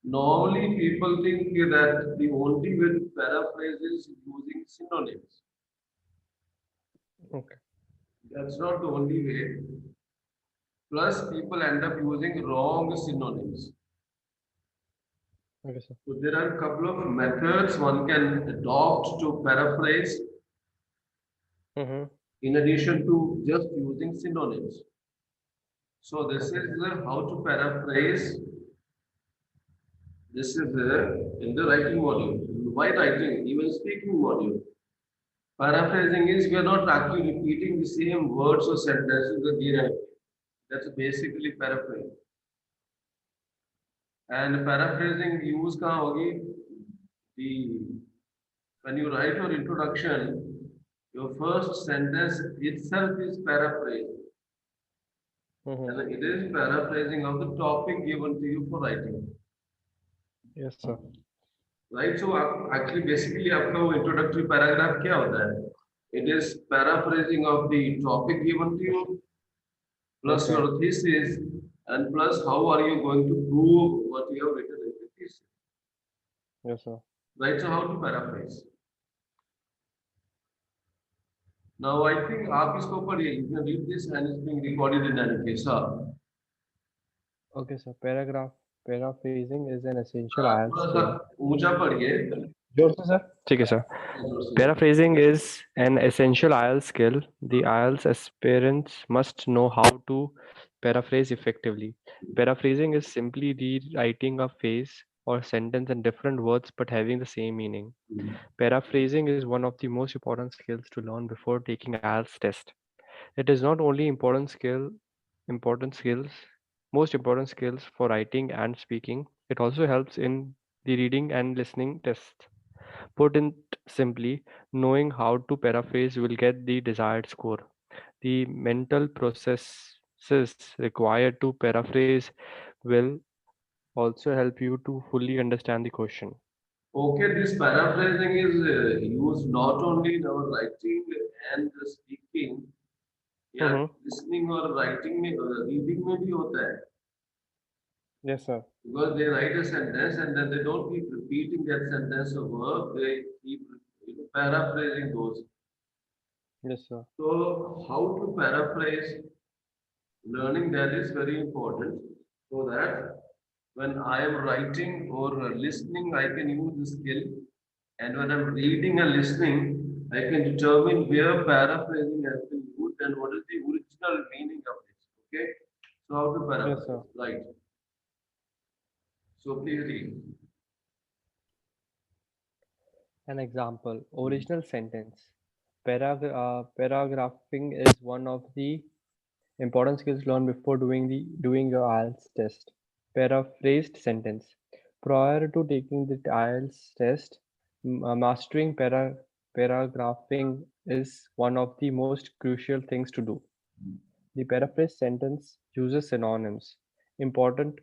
Normally, people think that the only way to paraphrase is using synonyms. Okay. That's not the only way. Plus, people end up using wrong synonyms. Okay, sir. So, there are a couple of methods one can adopt to paraphrase Mm-hmm. in addition to just using synonyms. So, this Okay, is sir. how to paraphrase. This is in the writing module. Why writing? Even speaking module. Paraphrasing is we are not actually repeating the same words or sentences that we have. That's basically paraphrase. And paraphrasing use कहाँ होगी? The when you write your introduction, your first sentence itself is paraphrase, Mm-hmm. and it is paraphrasing of the topic given to you for writing. Yes, sir. Right? So actually basically आपका वो introductory paragraph क्या होता है? It is paraphrasing of the topic given to you plus Okay. your thesis and plus how are you going to prove what you have written in the thesis. Yes, sir. Right? So how to paraphrase? Now I think आप इसको पढ़िए. You can read this and it's being recorded in any case. हाँ. Okay, sir. Paraphrasing is an essential IELTS थोड़ा सा skill. ऊंचा पढ़िए. जोर से सर. ठीक है सर. जोर से. Paraphrasing is an essential IELTS skill. The IELTS aspirants must know how to paraphrase effectively. Paraphrasing is simply rewriting a phrase or sentence in different words but having the same meaning. Paraphrasing is one of the most important skills to learn before taking IELTS test. It is not only important skills, most important skills for writing and speaking. It also helps in the reading and listening tests. Put it simply, knowing how to paraphrase will get the desired score. The mental processes required to paraphrase will also help you to fully understand the question. Okay, this paraphrasing is used not only in our writing and speaking, या Mm-hmm. listening और writing में reading में भी होता है. Yes, sir. Because they write a sentence and then they don't keep repeating that sentence or verb, they keep paraphrasing those. Yes, sir. So, how to paraphrase, learning that is very important so that when I am writing or listening, I can use the skill. And when I'm reading and listening, I can determine where paraphrasing has been used and what is the original meaning of it. Okay? So, how to Yes, sir. paraphrase? Right. So, please read. An example, original sentence. Paragraphing is one of the important skills learned before doing your IELTS test. Paraphrased sentence. Prior to taking the IELTS test, mastering paragraphing is one of the most crucial things to do. The paraphrased sentence uses synonyms, important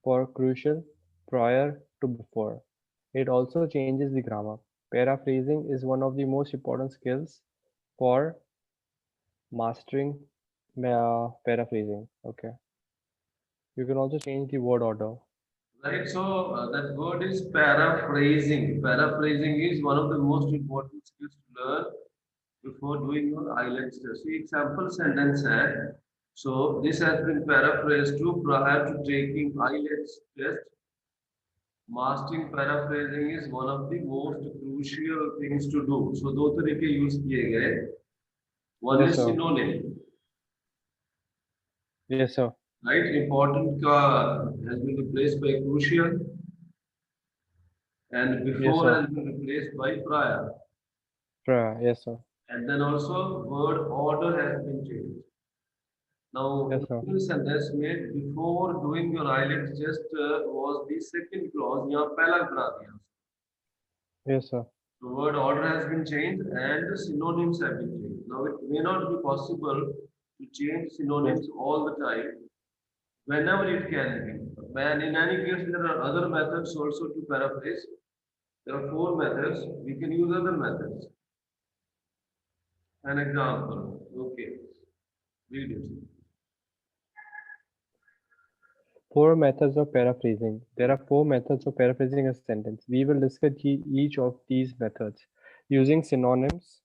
for crucial, prior to before. It also changes the grammar. Paraphrasing is one of the most important skills for mastering paraphrasing. Okay. You can also change the word order. Right, so that word is paraphrasing. Paraphrasing is one of the most important skills to learn before doing your IELTS test. See, example sentence hai. So this has been paraphrased to prior to taking IELTS test. Mastering paraphrasing is one of the most crucial things to do. So दो तरीके use किए गए. One Yes, is sir. synonym, Yes, sir. right? Important का has been replaced by crucial and Yes, before sir. has been replaced by prior. Yes, sir. And then also word order has been changed. Now, Yes, sir. in this sentence made before doing your IELTS test was the second clause. यहाँ पहला बना दिया. Yes, sir. The word order has been changed and the synonyms have been changed. Now, it may not be possible to change Yes. synonyms all the time. Whenever it can be. And in any case, there are other methods also to paraphrase. There are four methods. We can use other methods. An example. Okay. Read it. Four methods of paraphrasing. There are four methods of paraphrasing a sentence. We will discuss each of these methods using synonyms,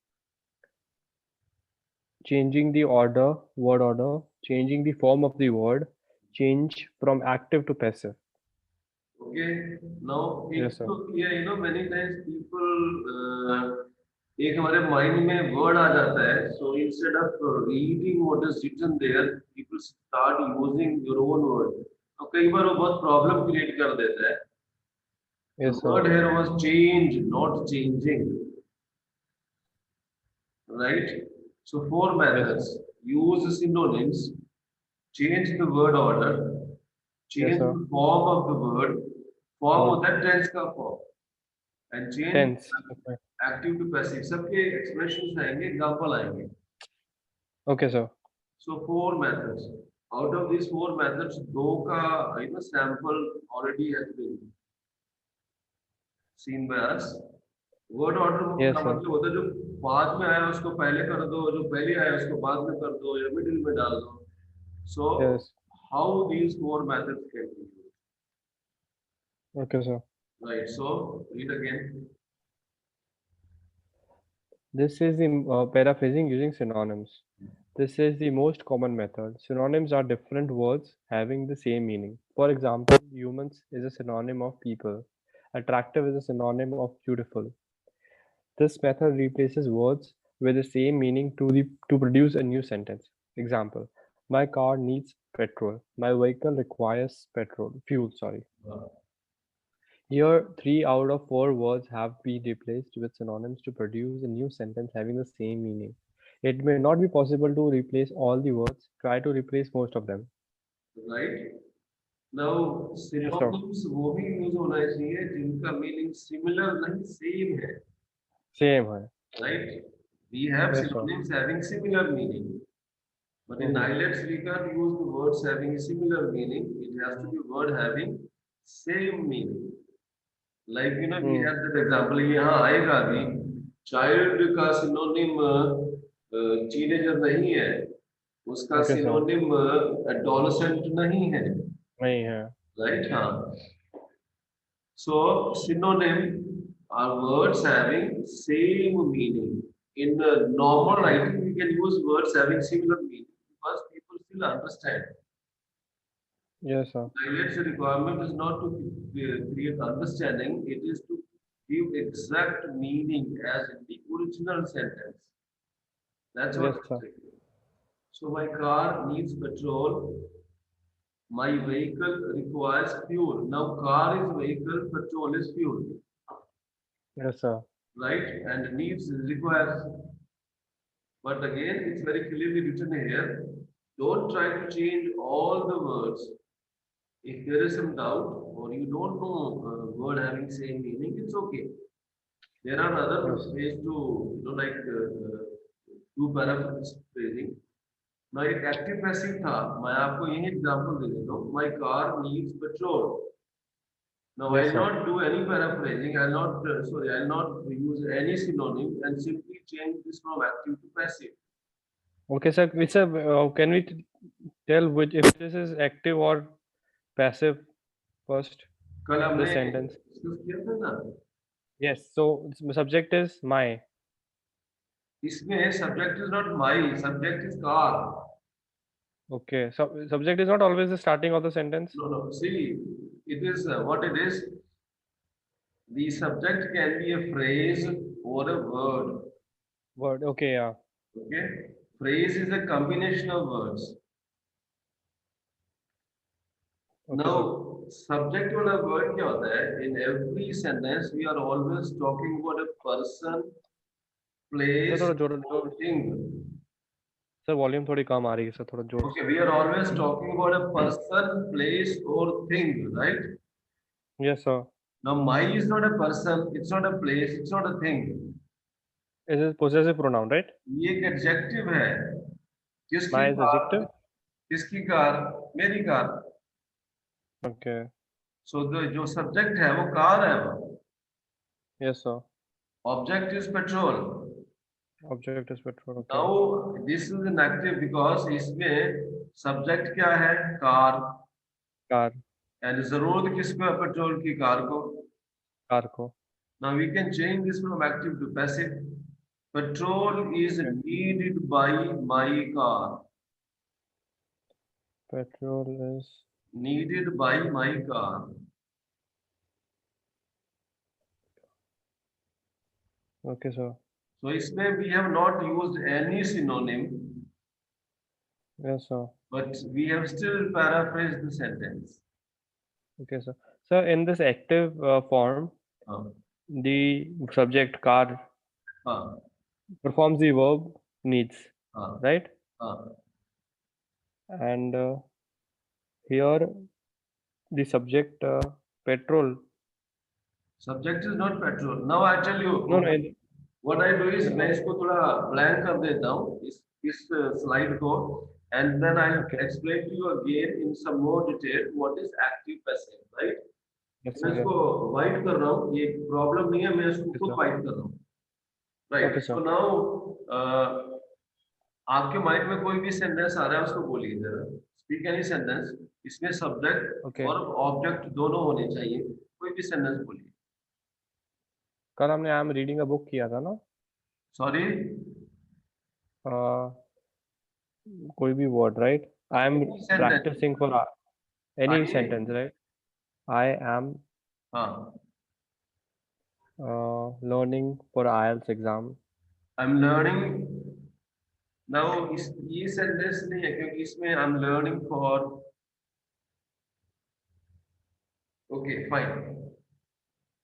changing the word order, changing the form of the word, change from active to passive. Okay, now Yes, sir. many times people एक हमारे mind में word आ जाता है, so instead of reading what is written there, people start using your own word. तो कई बार वो बहुत problem create कर देता है. The Yes, word sir. here was change, not changing, right? So four Yes, methods: sir. use synonyms, change the word order, change Yes, sir. the form of the word, form Hmm. होता है tense का form, and change Tense. Okay. Active to passive. सबके expressions आएंगे, example आएंगे. Okay, sir. So four methods. Out of these four methods, दो का sample already has been seen by us. Word order Yes, का sir. मतलब होता है जो बाद में आया उसको पहले कर दो, जो पहले आया उसको बाद में कर दो, या मिडिल में डाल दो. So Yes. how these four methods can be used? Okay, sir. Right. So read again. This is the paraphrasing using synonyms. This is the most common method. Synonyms are different words having the same meaning. For example, humans is a synonym of people. Attractive is a synonym of beautiful. This method replaces words with the same meaning to produce a new sentence. Example: My car needs petrol. My vehicle requires fuel. Sorry. Here, 3 out of 4 words have been replaced with synonyms to produce a new sentence having the same meaning. It may not be possible to replace all the words. Try to replace most of them. Right. Now Yes, sir. synonyms वो भी use होना चाहिए जिनका meaning similar नहीं same है. Same hai. Right? We have Yes, sir. synonyms having similar meaning, but in Mhm. dialects we can't use the words having similar meaning. It has to be word having same meaning. Like we Hmm. have that example. यहाँ आएगा भी. Child का synonym teenager नहीं है. उसका Okay, sir. synonym adolescent नहीं है. नहीं है. Right? हाँ. So synonym are words having same meaning. In the normal writing, we can use words having similar meaning because people still understand. Yes, sir. Dialect's requirement is not to create understanding; it is to give exact meaning as in the original sentence. That's what Yes, I'm sir. saying. So my car needs petrol. My vehicle requires fuel. Now car is vehicle, petrol is fuel. Yes, sir. Right? And needs requires. But again, it's very clearly written here. Don't try to change all the words. If there is some doubt or you don't know word having same meaning, it's okay. There are other Yes. ways to do paraphrasing. Now एक active passive था. मैं आपको यही example दे देता हूँ. My car needs petrol. Now Yes, I'll sir. not do any paraphrasing. I'll not use any synonym and simply change this from active to passive. Okay, sir. Can we tell which if this is active or passive first? कल हमने This sentence. Discuss किया था ना. Yes. So subject is my. इसमें subject is not my, subject is car. Okay. So subject is not always the starting of the sentence. No. See, it is what it is. The subject can be a phrase or a word. Word. Okay. Yeah. Okay. Phrase is a combination of words. Okay, sir. Now, subject वाला word क्या होता है? In every sentence, we are always talking about a person, sir place, थोड़ा जोर or जोर thing. Sir volume थोड़ी कम आ रही है सर थोड़ा जोर Okay, we are always talking about a person, place, or thing, right? Yes sir Now, my is not a person, it's not a place, it's not a thing. It is possessive pronoun right ये एक adjective है. किसकी my is car? Adjective किसकी car? मेरी car. Okay So जो subject है वो car है. वो yes sir object is petrol. Object is petrol okay now this is an active because इसमें सब्जेक्ट क्या है? कार. कार And जरूरत किसको है पेट्रोल की? कार को. कार को. Now we can change this from active to passive. Petrol is Okay. needed by my car. Petrol is Needed by my car. okay, sir. So इसमें we have not used any synonym, Yes, sir. but we have still paraphrased the sentence. Okay, sir. So in this active form, हाँ, the subject car हाँ, performs the verb needs, हाँ, right? हाँ. And here the subject petrol. Subject is not petrol. Now I tell you. No, no. Okay. What I do is No. मैं इसको थोड़ा blank कर देता हूँ इस slide को, and then I Okay. explain to you again in some more detail what is active passive, right? Yes, मैं sir. इसको white कर रहा हूँ, ये problem नहीं है, मैं इसको Yes, खुद sir. white कर रहा हूँ, right? Okay, sir. So now आपके माइंड में कोई भी सेंटेंस आ रहा है उसको बोलिए जरा. Speak any sentence. इसमें सब्जेक्ट Okay. और ऑब्जेक्ट दोनों होने चाहिए. कोई भी सेंटेंस बोलिए. कल हमने I am reading a book किया था ना. सॉरी. कोई भी word, right? I am Any sentence. Practising for any आगे. Sentence, right? आई एम हाँ. Learning for IELTS exam. I am learning. Now ये सेंटेंस नहीं है क्योंकि इसमें I am learning for. Okay fine.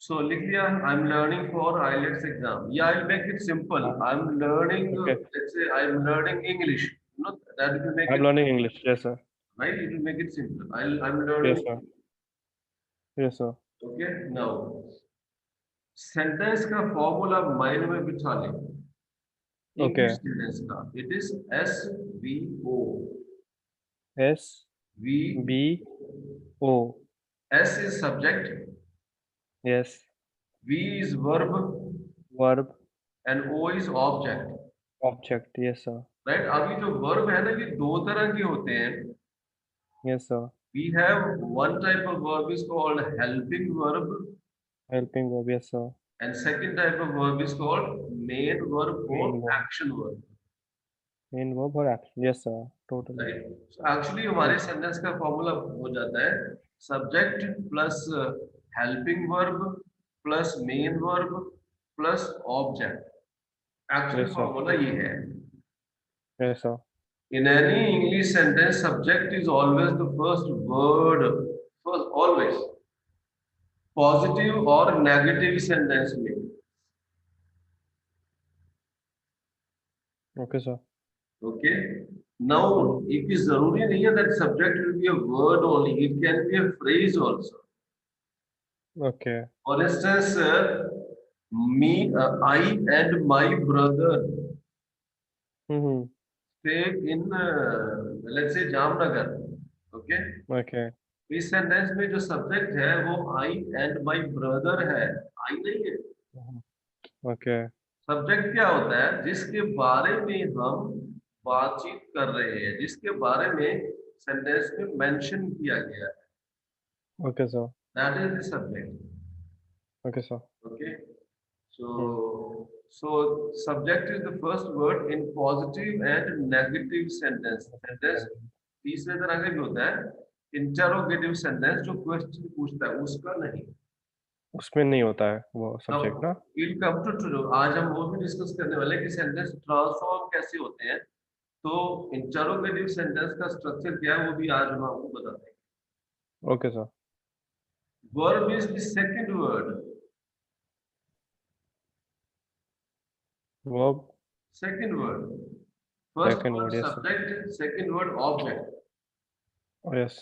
So लिख लिया आई am learning for IELTS exam. या I make it simple. I am learning, Okay. Let's say I am learning English. No that will make I am it learning English. Yes sir. right. It will make it simple. I'm yes learning. Sir. Yes sir. Okay. Now sentence का formula mind में बिठा लें. Okay. English sentence का it is SVO. SVO. S is subject, Yes. V is verb, Verb. and O is object. Object. Yes sir. Right? अभी जो verb है ना ये दो तरह के होते हैं. Yes sir. We have one type of verb is called helping verb, Helping verb. Yes sir. and second type of verb is called main verb or Main verb. action verb. Main verb or action. Yes sir. Totally. Right? So actually हमारे sentence का formula हो जाता है subject plus helping verb plus main verb plus object. Actually Yes, sir. Formula ये है. Yes sir. In any English sentence, subject is always the first word. First, always. Positive or negative sentence में. Okay sir. Okay. Now, it is जरूरी नहीं है that subject will be a word only. It can be a phrase also. Okay. For instance, I and my brother Mm-hmm. stay in, let's say, Jamnagar. Okay. Okay. इस sentence में जो subject है वो I and my brother है. I नहीं है. Okay. Subject क्या होता है? जिसके बारे में हम बातचीत कर रहे हैं, जिसके बारे में सेंटेंस में मेंशन किया गया है. Okay sir. That is the subject. Okay sir. Okay. So subject is the first word in positive and negative sentence. Sentence तीसरे तरह का भी होता है इंटरोगेटिव सेंटेंस जो क्वेश्चन पूछता है उसका नहीं. उसमें नहीं होता है वो सब्जेक्ट ना. We'll come to आज हम वो भी डिस्कस करने वाले हैं कि सेंटेंस ट्रांसफॉर्म कैसे होते हैं. तो इंटरोगेटिव सेंटेंस का स्ट्रक्चर क्या है वो भी आज हम आपको बताते हैं. Okay sir. Verb is the second word. Verb. Second word. First Second word word, yes, sir. subject, second word object. Oh, yes.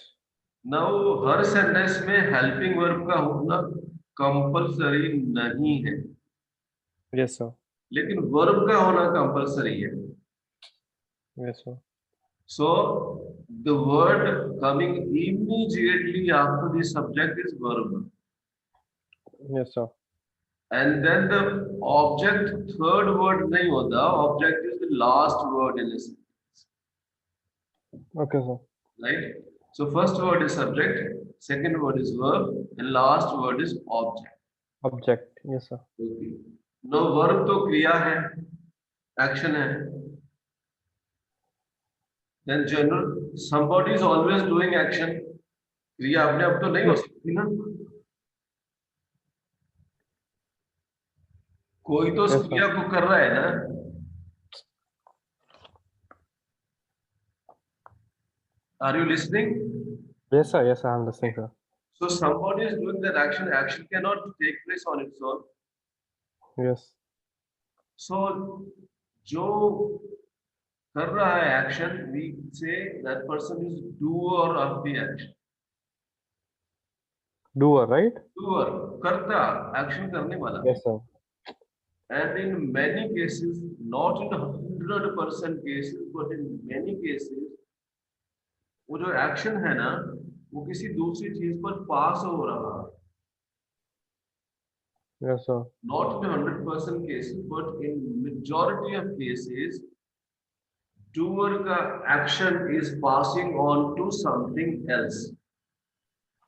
Now her sentence में हेल्पिंग वर्ब का होना कंपलसरी नहीं है. Yes sir. लेकिन वर्ब का होना compulsory है. Yes sir. So the word coming immediately after the subject is verb, Yes sir. and then the object third word नहीं होता. Object is the last word in a sentence. Okay sir. Right? So first word is subject, second word is verb, and last word is object. Object. Yes, sir. Okay. Now verb तो क्रिया है, action है. Then general, somebody is always doing action. क्रिया अपने आप तो नहीं हो सकती ना. कोई तो उस Yes, sir. क्रिया को कर रहा है ना. Are you listening? Yes, sir. Yes, sir. I'm listening, sir. So somebody is doing that action. Action cannot take place on its own. Yes. So जो कर रहा है action, we say that person is doer of the action. Doer, right? Doer, करता, action करने वाला. Yes, sir. And in many cases, not in 100% cases, but in many cases, वो जो action है ना, वो किसी दूसरी चीज पर pass हो रहा है. Yes, sir. Not in 100% cases, but in majority of cases, doer का action is passing on to something else.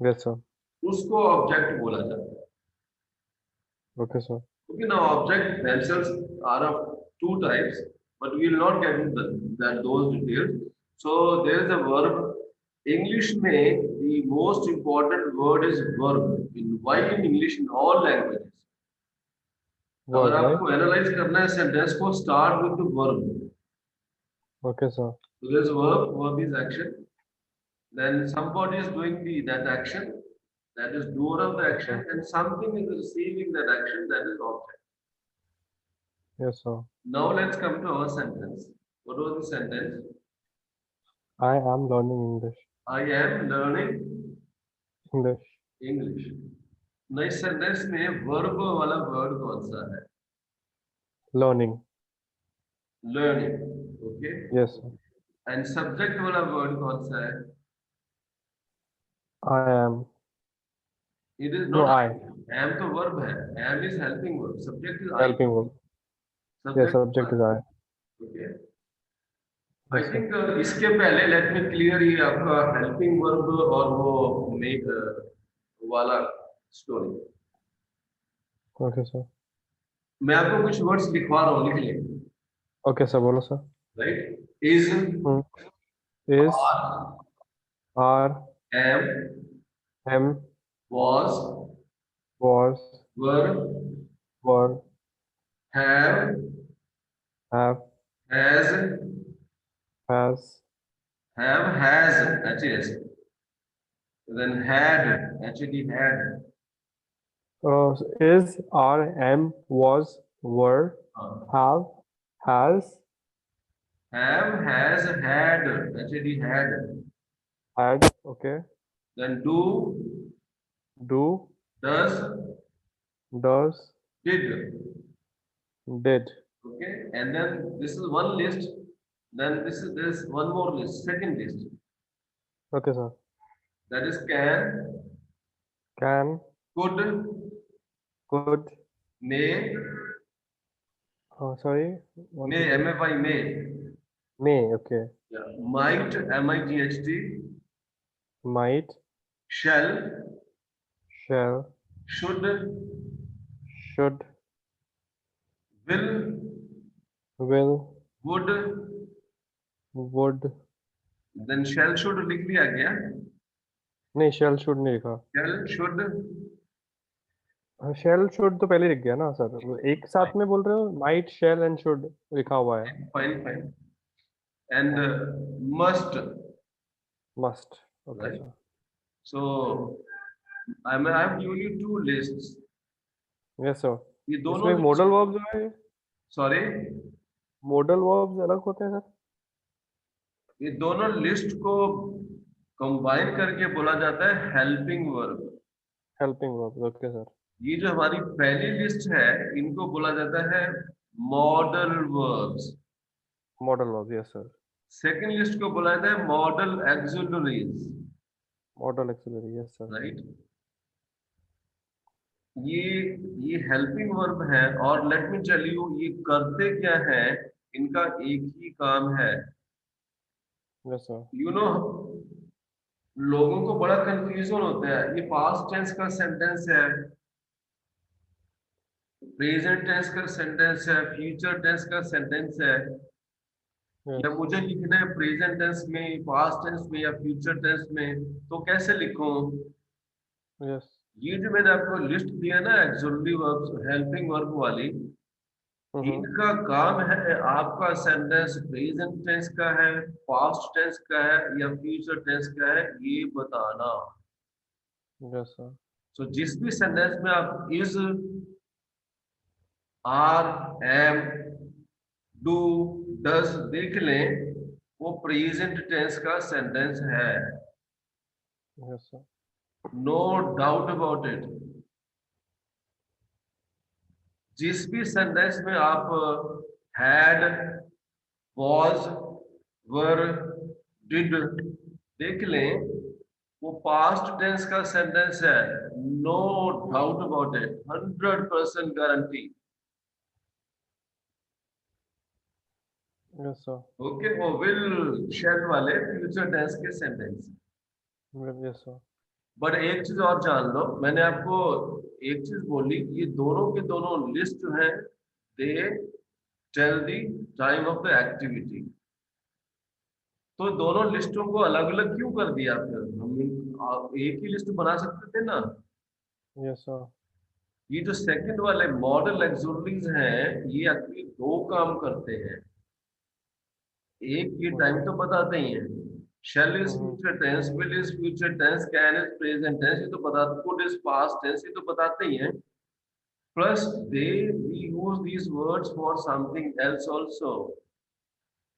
Yes, sir. उसको object बोला जाता है. Okay, sir. Okay, now object themselves are of two types, but we will not get into those details. So there is a verb. English में the most important word is verb. In why in English in all languages. Verb, अगर right? आपको analyze करना है sentence को start with the verb. Okay, sir. So there is verb. Verb is action. Then somebody is doing that action. That is doer of the action, and something is receiving that action. That is object. Yes, sir. Now let's come to our sentence. What was the sentence? I am learning English. I am learning English. English. नई sentence में verb वाला word कौन सा है? Learning. Learning. Okay. Yes, sir. And subject वाला word कौन सा है? I am. It is No, not. I. Am तो verb है. Am is helping verb. Subject is I. Helping verb. Yes, subject is I. Okay. I Yes, sir. think इसके पहले let me clear ये आपका helping verb और वो make वाला story. Okay, sir. मैं आपको कुछ words लिखवा रहा हूँ, लिख लें. Okay, sir. बोलो, sir. Right? Is, Is, are, am, was, were, have, have, has, actually, then had, actually had. Is, are, am, was, were, have, has, has, had, actually had. Okay. then do, Do, does, did. did. Okay, and then this is one list, then there's one more list, second list. Okay, sir. That is can, could, may, sorry. May. Okay. Yeah. Might, M-I-G-H-T. Might, Shall, shall, should, should, will, would. then shall, should लिख दिया गया. नहीं, shall, should नहीं लिखा. Shall, should, shall, should तो पहले लिख गया ना सर. एक साथ में बोल रहे हो. Might, shall and should लिखा हुआ है. fine. And must. Must. Okay, Right. sir. So I've given you two lists. Yes, sir. ये दोनों इसमें modal verbs है. Sorry. Modal verbs अलग होते हैं सर. ये दोनों लिस्ट को कंबाइन करके बोला जाता है helping verb. Helping verbs. Okay, sir. ये जो हमारी पहली लिस्ट है इनको बोला जाता है modal verbs. Modal verbs. Yes, sir. Second list को बोला जाता है model auxiliaries. Modal auxiliary. Yes, sir. Right. ये हेल्पिंग वर्ब है और लेट मी टेल यू ये करते क्या है. इनका एक ही काम है. Yes, sir. You know लोगों को बड़ा कंफ्यूजन होता है, ये पास्ट टेंस का सेंटेंस है, प्रेजेंट टेंस का सेंटेंस है, फ्यूचर टेंस का सेंटेंस है, या Yes. मुझे लिखना है प्रेजेंट टेंस में, पास्ट टेंस में या फ्यूचर टेंस में, तो कैसे लिखूं? Yes. ये जो मैंने आपको लिस्ट दिया ना एक्सक्लूसिव वर्ब्स, हेल्पिंग वर्ब वाली, Mm-hmm. इनका काम है आपका सेंटेंस प्रेजेंट टेंस का है, पास्ट टेंस का है या फ्यूचर टेंस का है, ये बताना। Yes, sir. तो जिस भी सेंटेंस में आप is, are, am, do, does देख लें, वो प्रेजेंट टेंस का सेंटेंस है, Yes, sir. No doubt about it. जिस भी सेंटेंस में आप हैड, वॉज, वर, डिड देख लें, वो पास्ट टेंस का सेंटेंस है, no doubt about it, 100% guarantee. Yes, sir. Okay, वो विल शेल वाले फ्यूचर टेंस के सेंटेंस। Yes, sir. बट एक चीज और जान लो, मैंने आपको एक चीज बोली, ये दोनों के दोनों लिस्ट जो है, they tell the time of the activity. तो दोनों लिस्टों को अलग अलग क्यों कर दिया? फिर हम एक ही लिस्ट बना सकते थे ना। Yes, sir. ये जो सेकंड वाले मॉडल एक्सोलरीज हैं, ये एक्चुअली दो काम करते हैं। एक ये टाइम तो बताते ही हैं, shall is future tense, will is future tense, can is present tense, ये तो बताते, कुड इज पास्ट टेंस, ये तो बताते ही हैं। Plus they we use these words for something else also.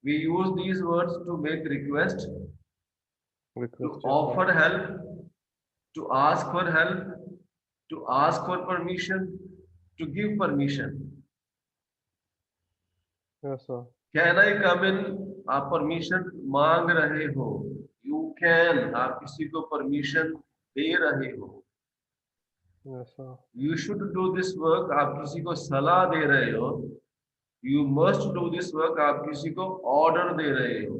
We use these words to make request, to Request, yes, sir. offer help, to ask for help, to ask for permission, to give permission. Yes, sir. Can I come in? आप permission मांग रहे हो। You can, आप किसी को permission दे रहे हो। Yes, sir. You should do this work, आप किसी को सलाह दे रहे हो। You must do this work, आप किसी को ऑर्डर दे रहे हो।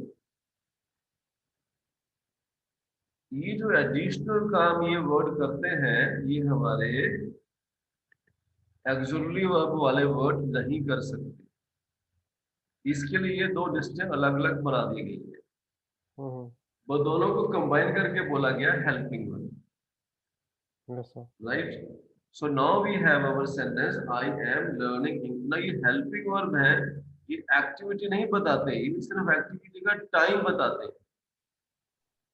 ये जो एडिशनल काम ये वर्ड करते हैं, ये हमारे एक्सुअली वर्ब वाले वर्ड नहीं कर सकते। इसके लिए ये दो लिस्टें अलग अलग बना दी गई है, Mm-hmm. वो दोनों को कंबाइन करके बोला गया helping verb, Yes, sir. Right? So now we have our sentence I am learning English. ना ये हेल्पिंग वर्ब है, ये एक्टिविटी नहीं बताते, ये सिर्फ एक्टिविटी का टाइम बताते हैं।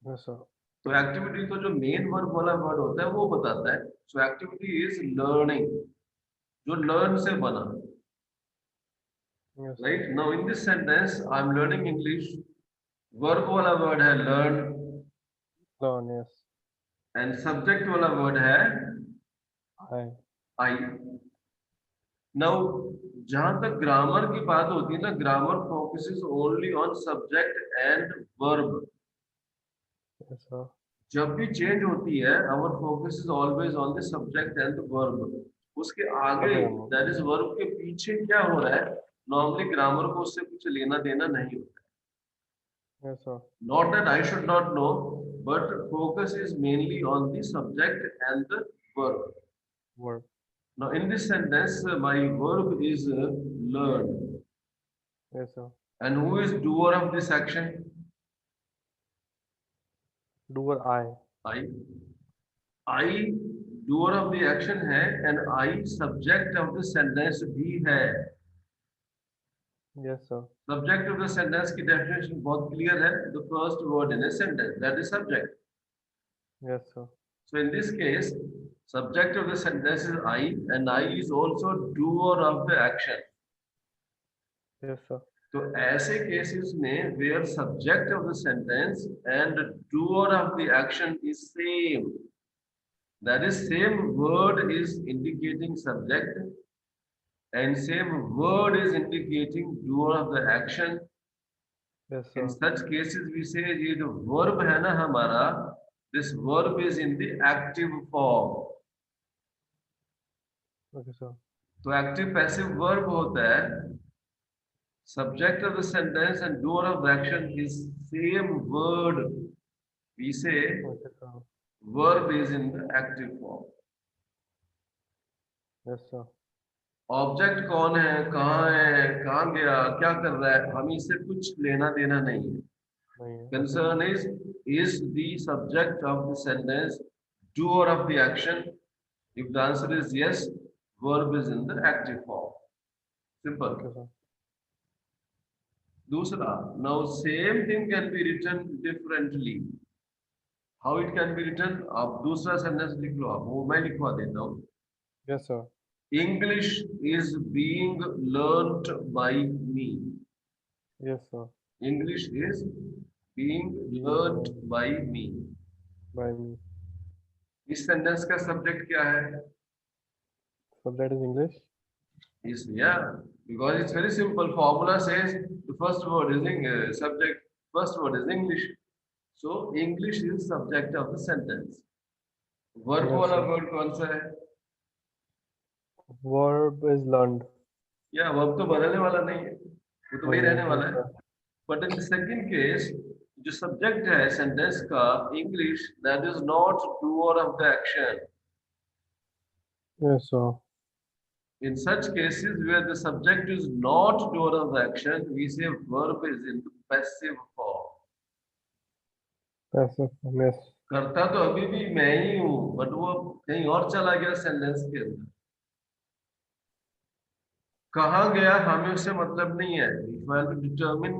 Yes, sir. तो एक्टिविटी तो जो मेन वर्ब वाला वर्ड होता है वो बताता है। सो एक्टिविटी इज लर्निंग, जो लर्न से बना, Yes, sir. Right? Now in this sentence I am learning English, verb वाला वर्ड है learn, Learn, yes. And subject वाला वर्ड है I. आई। नाउ जहां तक ग्रामर की बात होती है ना, grammar focuses only on subject and verb. Yes, sir. जब भी चेंज होती है, our focus is always on the subject and the verb. उसके आगे, Okay. दैट इज वर्ब के पीछे क्या हो रहा है, नॉर्मली ग्रामर को उससे कुछ लेना देना नहीं होता। Yes, sir. Not that I should not know, but focus is mainly on the subject and the verb. Verb. Now in this sentence, my verb is learn. Yes, sir. And who is doer of this action? Doer, I. I. I doer of the action है, and I subject of the sentence भी है। Yes, sir. Subject of the sentence की definition बहुत clear है, the first word in a sentence, that is subject. Yes, sir. So in this case, subject of the sentence is I, and I is also doer of the action. Yes, sir. तो ऐसे cases में where subject of the sentence and doer of the action is same, that is same word is indicating subject and same word is indicating doer of the action. Yes, In sir. such cases we say ये जो verb है ना हमारा, this verb is in the active form. Okay, sir. तो active passive verb होता है, subject of the sentence and doer of the action is same word, we say Okay, sir. verb is in the active form. Yes, sir. Object कौन है, कहाँ गया, क्या कर रहा है, हमें इससे कुछ लेना देना नहीं है. नहीं है. Concern is the subject of the sentence doer of the action? If the answer is yes, verb is in the active form. Simple. Okay, sir. दूसरा, now same thing can be written differently. How it can be written? आप दूसरा sentence लिख लो, आप वो मैं लिखवा देता हूँ. Yes, sir. English is being learnt by me. Yes, sir. English is being Being learnt learned by me. by me. इस सेंटेंस का सब्जेक्ट क्या है? Subject is English. Is yeah, because it's very simple. Formula says the first word is subject, first word is English. So English is subject of the sentence. Verb Yes, वाला sir. word कौन सा है? Verb is learned. या verb तो बदलने वाला नहीं है, वो तो वही नहीं है. रहने वाला Yes, है. sir. But in the second case, जो subject है sentence का English, that is not doer of the action. Yes, sir. In such cases where the subject is not doer of the action, we say verb is in the passive form. Passive form. Yes. करता तो अभी भी मैं ही हूँ, but वो कहीं और चला गया सेंटेंस के अंदर. कहाँ गया हमें उससे मतलब नहीं है. If I have to determine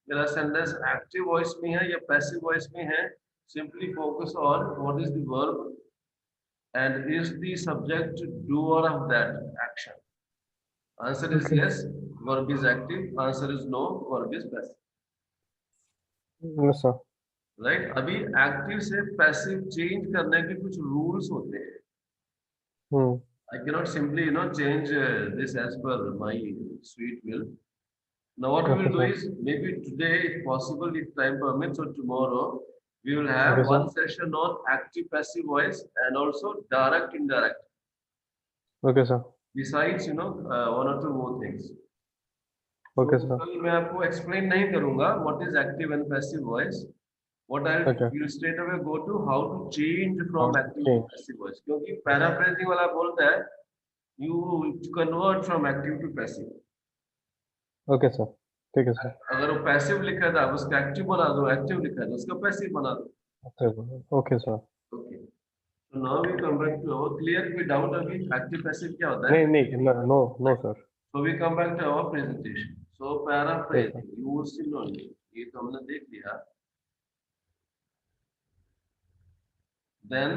मेरा सेंटेंस एक्टिव वॉइस में है या पैसिव वॉइस में है, simply focus on what is the verb and is the subject doer of that action. Answer is Okay. yes, verb is active. Answer is no, verb is passive. Yes, sir. Right. अभी active से passive change करने के कुछ rules होते हैं. Hmm. I cannot simply change this as per my sweet will. Now what we Okay, will do sir. is maybe today, if possible, if time permits, or tomorrow we will have Okay, sir. one session on active passive voice and also direct indirect. Okay, sir. Besides one or two more things. Okay, So sir. कल मैं आपको explain नहीं करूँगा what is active and passive voice. What I Okay. will straight away go to how to change How from to active to change. passive voice. क्योंकि paraphrasing वाला बोलता है you convert from active to passive. Okay, sir. ठीक है, sir. अगर वो passive लिखा था उसका एक्टिव बना दो, एक्टिव लिखा था उसका पैसिव बना दो. Okay, sir. Okay, sir. Okay. So now we come back to our clear कोई डाउट अभी एक्टिव पैसिव क्या होता है? नहीं, no, sir. So we come back to our presentation. So Yes, paraphrasing use synonym, ये तो हमने देख लिया. Then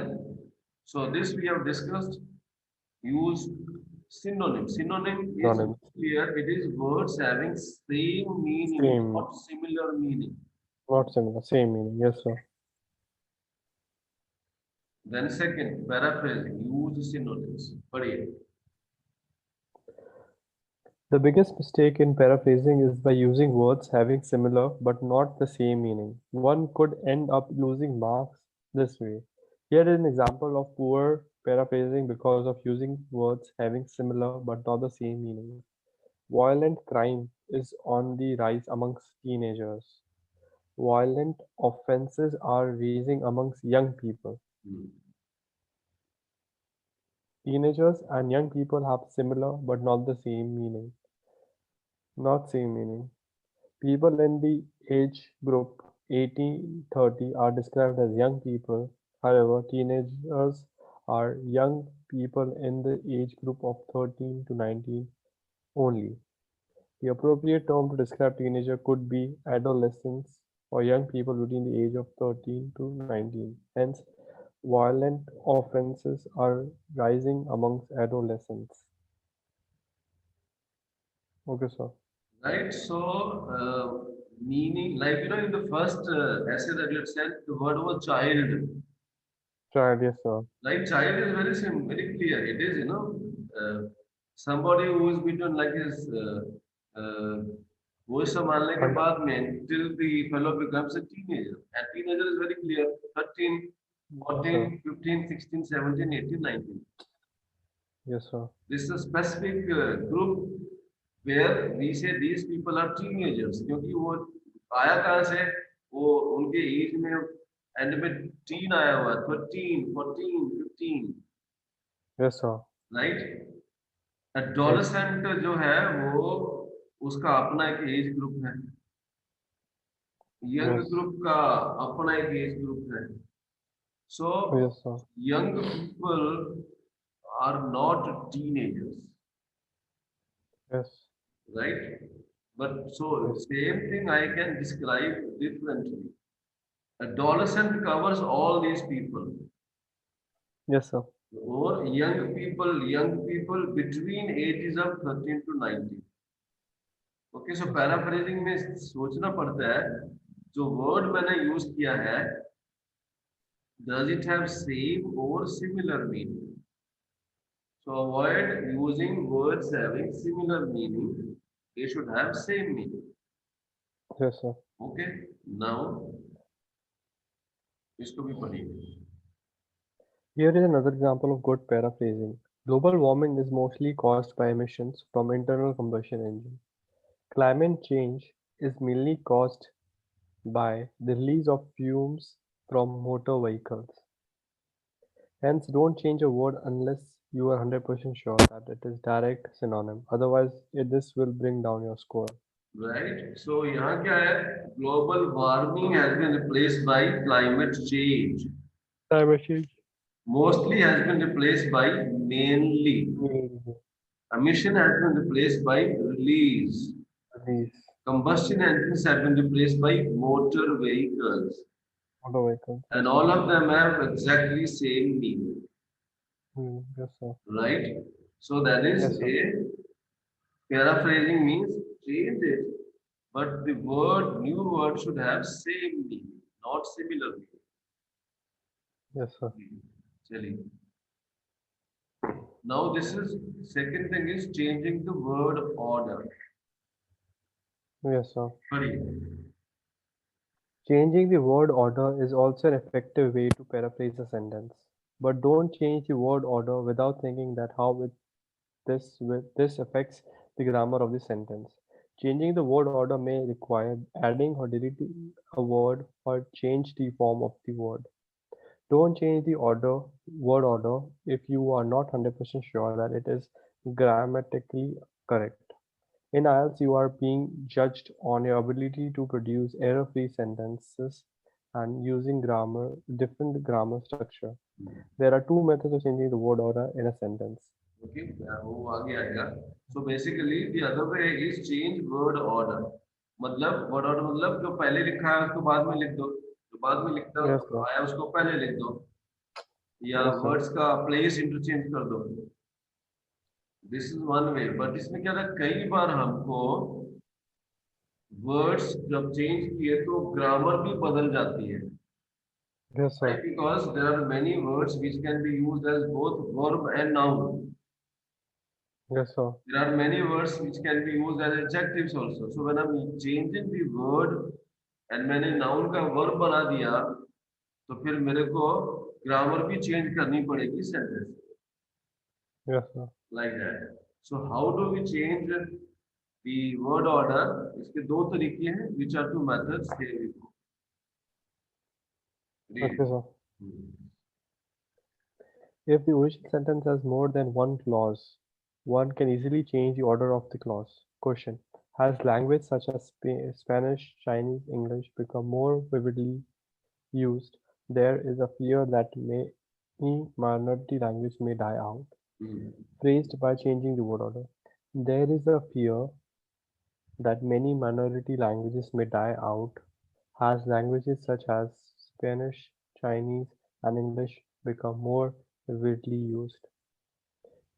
so this we have discussed. Use synonym. Synonym is Synonym. clear. It is words having same meaning, Same. not similar meaning. Not similar. Same meaning. Yes, sir. Then second, paraphrasing. Use synonyms. पढ़िए. The biggest mistake in paraphrasing is by using words having similar but not the same meaning. One could end up losing marks this way. Here is an example of poor paraphrasing because of using words having similar but not the same meaning. Violent crime is on the rise amongst teenagers. Violent offenses are rising amongst young people. Teenagers and young people have similar but not the same meaning. Not same meaning. People in the age group 18-30 are described as young people. However, teenagers are young people in the age group of 13 to 19 only. The appropriate term to describe teenager could be adolescents or young people between the age of 13 to 19. Hence, violent offenses are rising amongst adolescents. Okay, sir. Right. So meaning, like in the first essay that you had sent, the word was child. Child, yes, sir. Like child is very simple, very clear. It is somebody who is between like his वो संभालने के बाद में till the fellow becomes a teenager. And teenager is very clear. 13, 14, 15, 16, 17, 18, 19. Yes, sir. This is a specific group where we say these people are teenagers. क्योंकि वो आया कहाँ से? वो उनके एज में एंड में टीन आया हुआ 13 14 15 Yes, sir. Right Yes. Adolescent जो है वो उसका अपना एक एज ग्रुप है यंग Yes. ग्रुप का अपना एक एज ग्रुप है so Yes, sir. Young people are not teenagers Yes. right but so Yes. same thing I can describe differently adolescent covers all these people Yes, sir. or young people between ages of 13 to 19 okay so paraphrasing में सोचना पड़ता है जो word मैंने use किया है does it have same or similar meaning so avoid using words having similar meaning they should have same meaning Yes, sir. okay now इसको भी पढ़िए Here is another example of good paraphrasing. Global warming is mostly caused by emissions from internal combustion engine. Climate change is mainly caused by the release of fumes from motor vehicles. Hence, don't change a word unless you are 100% sure that it is direct synonym. Otherwise, this will bring down your score. right so यहाँ क्या है global warming has been replaced by climate change Climate change. mostly has been replaced by mainly emission has been replaced by release These combustion engines have been replaced by motor vehicles motor vehicles. and all of them have exactly same meaning Yes, sir. right so that is Yes, sir. a paraphrasing means change it but the new word should have same meaning not similar meaning Yes, sir. चलिए now this is second thing is changing the word order Yes, sir. पढ़िए Changing the word order is also an effective way to paraphrase a sentence. But don't change the word order without thinking that this affects the grammar of the sentence. Changing the word order may require adding or deleting a word or change the form of the word. Don't change the word order if you are not 100% sure that it is grammatically correct. In IELTS, you are being judged on your ability to produce error-free sentences and using different grammar structure. There are two methods of changing the word order in a sentence. Okay वो आगे आएगा so basically the other way is change word order मतलब word order मतलब जो पहले लिखा है उसको बाद में लिख दो जो बाद में लिखता Yes, sir. आया उसको पहले लिख दो या Yes, sir. वर्ड्स का प्लेस इंटरचेंज कर दो this is one way but इसमें क्या था कई बार हमको वर्ड्स जब चेंज किए तो ग्रामर भी बदल जाती है Yes, sir. right because there are many words which can be used as both verb and noun. Yes, sir. There are many words which can be used as adjectives also. So when I'm changing the word and मैंने noun का verb बना दिया तो फिर मेरे को grammar भी change करनी पड़ेगी sentence Yes, sir. like that. So how do we change the word order? इसके दो तरीके हैं which are two methods. Here we go. Read Okay, it. sir. If the original sentence has more than one clause, one can easily change the order of the clause. Question: has language such as Spanish, Chinese, English become more vividly used? There is a fear that many minority language may die out. Hmm. Phrased by changing the word order. There is a fear that many minority languages may die out as languages such as Spanish, Chinese, and English become more widely used.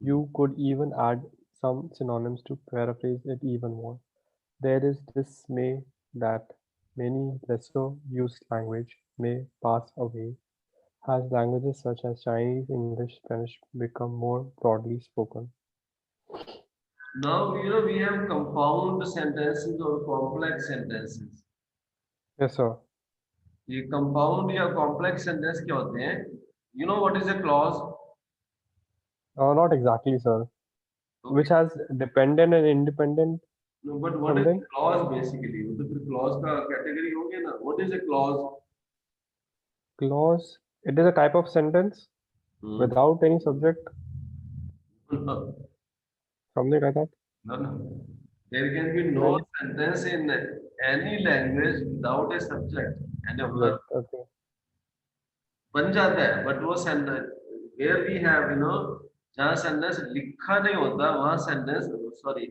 You could even add some synonyms to paraphrase it even more. There is dismay that many lesser used language may pass away as languages such as Chinese, English, Spanish become more broadly spoken. Now we have compound sentences or complex sentences. Yes, sir. ये compound या complex sentence क्या होते हैं you know what is a clause Not exactly, sir. Which has dependent and independent no but what is something? A clause basically तो फिर clause का category होंगे ना what is a clause? Clause means that the sentence has one condition and the second condition is Clause. It is a type of sentence without any subject. No, Something like that. no. There can be no No. sentence in any language without a subject and a verb. Subject. Okay. बन जाता है, but वो sentence where we have जहाँ sentence लिखा नहीं होता वहाँ sentence sorry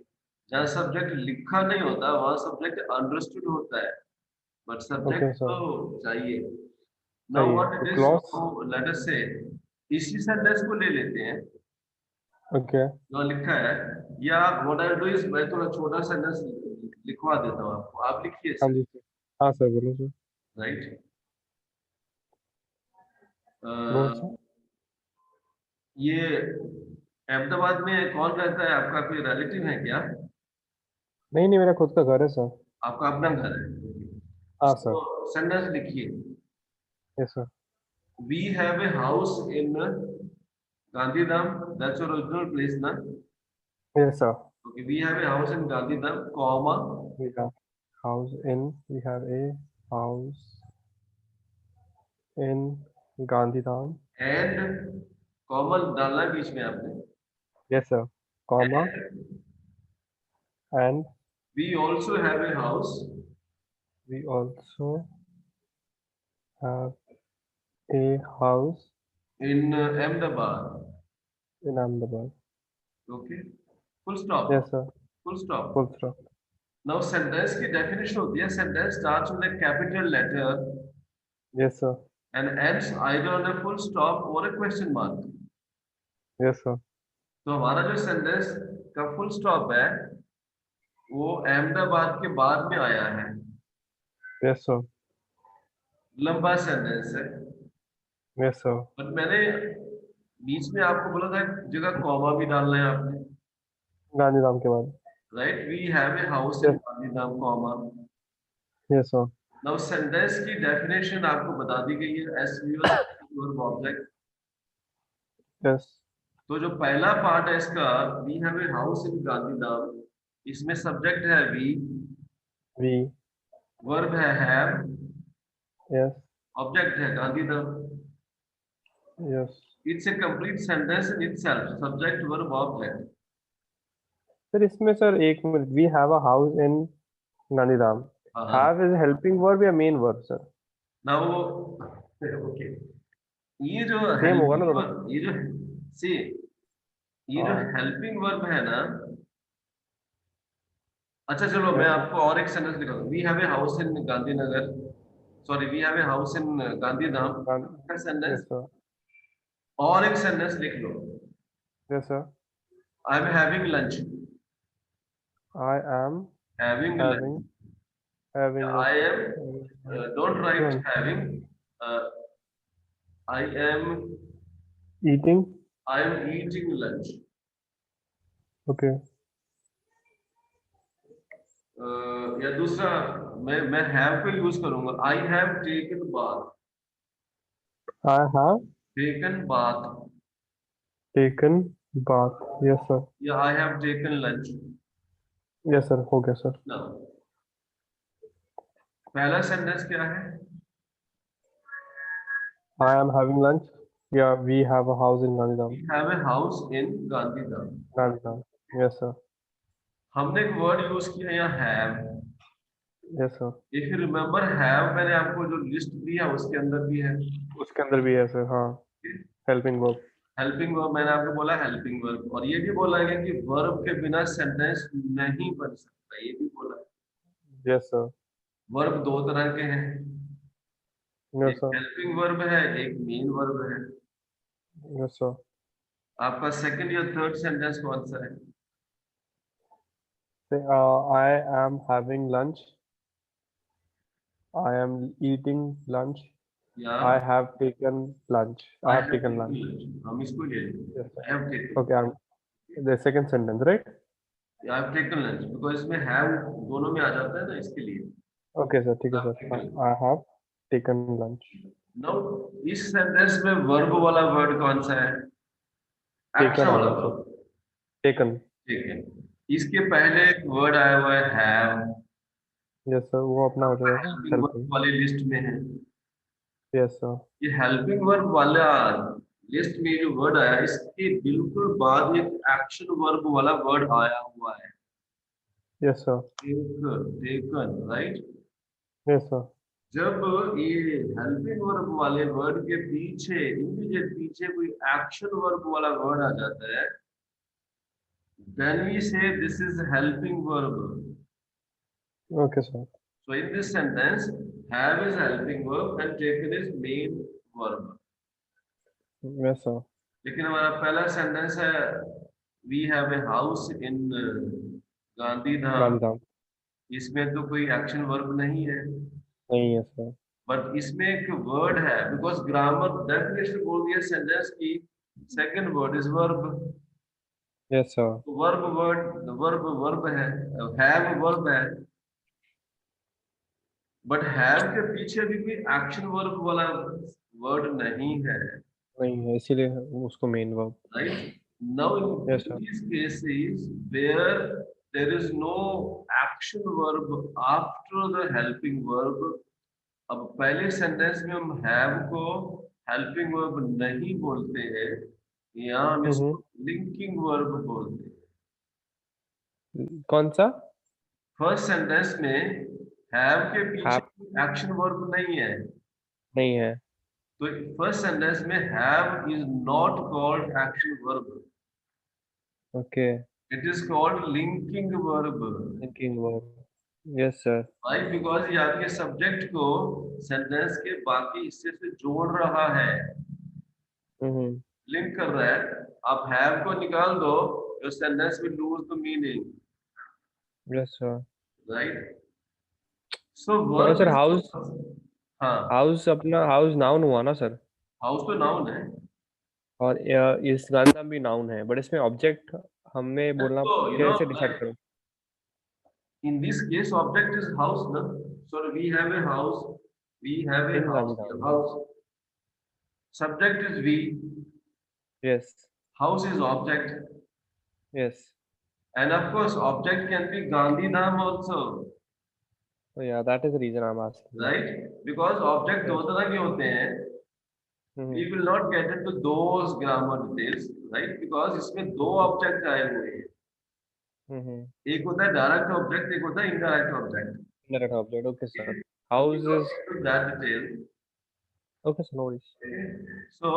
जहाँ subject लिखा नहीं होता वहाँ subject understood होता है, but subject Okay, sir. तो चाहिए. Now चाहिए. what तो it is, clause. so let us say इसी sentence को ले लेते हैं Okay. जो लिखा है, या what I do is मैं थोड़ा छोटा sentence लिखवा देता हूँ आपको, आप लिखिए हाँ जी सर. हाँ सर, बोलो सर. राइट. बोलो सर. ये अहमदाबाद में कौन रहता है, आपका कोई रिलेटिव है क्या? नहीं नहीं, मेरा खुद का घर है सर. आपका अपना घर है? हाँ तो सर. सेंटेंस लिखिए. Yes sir. We have a house in Gandhidham, that's your original place ना? Yes sir. Okay, we have a house in Gandhidham comma We have house in. We have a house in Gandhidham. And comma डालना है बीच में आपने. Yes sir. Comma and we also have a house we also have a house in Ahmedabad. in Ahmedabad. Okay, full stop. Yes sir. Full stop. Full stop. Now sentence की definition होती है, sentence starts with a capital letter Yes sir. and ends either on a full stop or a question mark. Yes sir. तो हमारा जो sentence का full stop है वो अहमदाबाद के बाद में आया है. Yes sir. लंबा सेंटेंस है, Yes sir. बट मैंने बीच में आपको बोला था एक जगह कॉमा भी डालना है आपने. गांधीधाम के बाद. Right, we have a house in Yes. Gandhidham comma. Yes sir. Now sentence की डेफिनेशन आपको बता दी गई है, एसवीओ ऑब्जेक्ट. Yes. तो जो पहला पार्ट है इसका, we have a house in Gandhidham, इसमें सब्जेक्ट है वी, We. वर्ब है हैव, Yes. ऑब्जेक्ट है Gandhidham. Yes. It's a complete sentence in itself, subject verb object. Sir इसमें सर एक minute. We have a house in Gandhidham. Have is helping verb या main verb sir? Now okay, ये जो Same होगा ना दोनों? Helping, ये जो सी ये जो हाँ. हेल्पिंग वर्ब है ना. अच्छा चलो मैं आपको और एक सेंटेंस लिखा दूं. We have a house in Gandhinagar, sorry we have a house in Gandhidham. Yes sentence sir. और एक सेंटेंस लिख लो. Yes sir. I am having lunch. I am having having lunch. having I am, don't write lunch. Having, I am Eating. Eating lunch. Okay. या दूसरा मैं have को use करूंगा. I have taken bath. I have taken bath taken bath. Yes sir. या आई have taken lunch. Yes sir. हो गया sir. ना, पहला सेंटेंस क्या है? I am having lunch. Yeah, we have a house in Gandhidham. We have a house in Gandhidham. Gandhidham. Yes sir. हमने एक word use किया यहाँ have. Yes sir. If you remember have मैंने आपको जो लिस्ट दिया उसके अंदर भी है. उसके अंदर भी है सर. हाँ. Helping verb. हेल्पिंग वर्ब मैंने आपको बोला हेल्पिंग वर्ब, और ये भी बोला गया कि वर्ब के बिना सेंटेंस नहीं बन सकता, ये भी बोला. Yes sir. वर्ब दो तरह के हैं, Yes एक sir. हेल्पिंग वर्ब है, एक मेन वर्ब है. Yes sir. आपका सेकंड या थर्ड सेंटेंस कौन सा है? Say, I am having lunch. I am eating lunch. या I have taken lunch. I have taken lunch. हम इसको ले लें. Yes sir. I have taken. Okay. The second sentence, right? I have taken lunch because इसमें have दोनों में आ जाता है ना, इसके लिए. Okay sir. ठीक है sir. I have taken lunch. Now इस सेंटेंस में वर्ब वाला वर्ड कौन सा है? Taken एक्शन वाला होगा वर्ड. sir. Taken. ठीक है, इसके पहले एक वर्ड आया हुआ है have. Yes sir. वो अपना हो जाएगा. हेल्पिंग वर्ब वाली लिस्ट में है. Yes, sir. ये हेल्पिंग वर्ब वाला लिस्ट में जो वर्ड आया इसके बिल्कुल बाद एक एक्शन वर्ब वाला वर्ड आया हुआ है, Yes, sir. Taken, right. Yes, sir. जब ये हेल्पिंग वर्ब वाले वर्ड के पीछे इमीडिएट पीछे कोई एक्शन वर्ब वाला वर्ड आ जाता है, then we say this is helping verb. Okay, sir. So in this sentence, have is helping verb and taken is main verb. Yes, sir. लेकिन हमारा पहला सेंटेंस है we have a house in Gandhidham, Gandhidham. इसमें तो कोई action verb नहीं है, नहीं है sir. बट इसमें एक वर्ड है, बिकॉज ग्रामर डेफिनेशन बोल दिया सेंटेंस की second word is verb, Yes, sir. Verb verb है, हैव वर्ब है, बट हैव के पीछे भी कोई एक्शन वर्ब वाला वर्ड नहीं है, नहीं है, इसीलिए उसको main verb. right? Now in Yes, sir. these cases where there is no action verb after the helping verb, अब पहले सेंटेंस में हम हैव को हेल्पिंग वर्ब नहीं बोलते हैं, यहाँ हम इसको लिंकिंग वर्ब बोलते हैं। कौन सा? फर्स्ट सेंटेंस में हैव के पीछे Have. एक्शन वर्ब नहीं है, नहीं है. तो फर्स्ट सेंटेंस में have is not called action verb, Okay. It is called linking verb. Linking verb. Yes, sir. Why? Because ये आपके सब्जेक्ट को सेंटेंस के बाकी हिस्से से जोड़ रहा है, लिंक कर रहा है। आप हैव को निकाल दो, your sentence will lose the meaning, Yes, sir. right? So तो verb सर is- हाउस हाँ, हाउस अपना हाउस नाउन हुआ ना सर, हाउस तो नाउन है। और इस गांधा भी नाउन है, बट इसमें ऑब्जेक्ट हमें बोलना So, you know, कैसे डिसाइड करो? in this case object is house, no? So we have a house, we have a In house, Gandhidham. house. Subject is we, Yes. house is object, Yes. and of course object can be Gandhidham also, So yeah, that is the reason I'm asking. right? Because object दो तरह के होते हैं, we will not get into those grammar details, right? Because इसमें दो object आए हुए हैं, एक होता है डायरेक्ट ऑब्जेक्ट, एक होता है indirect object. Indirect object. Okay, sir. House is that detail. okay, sir. No worries. So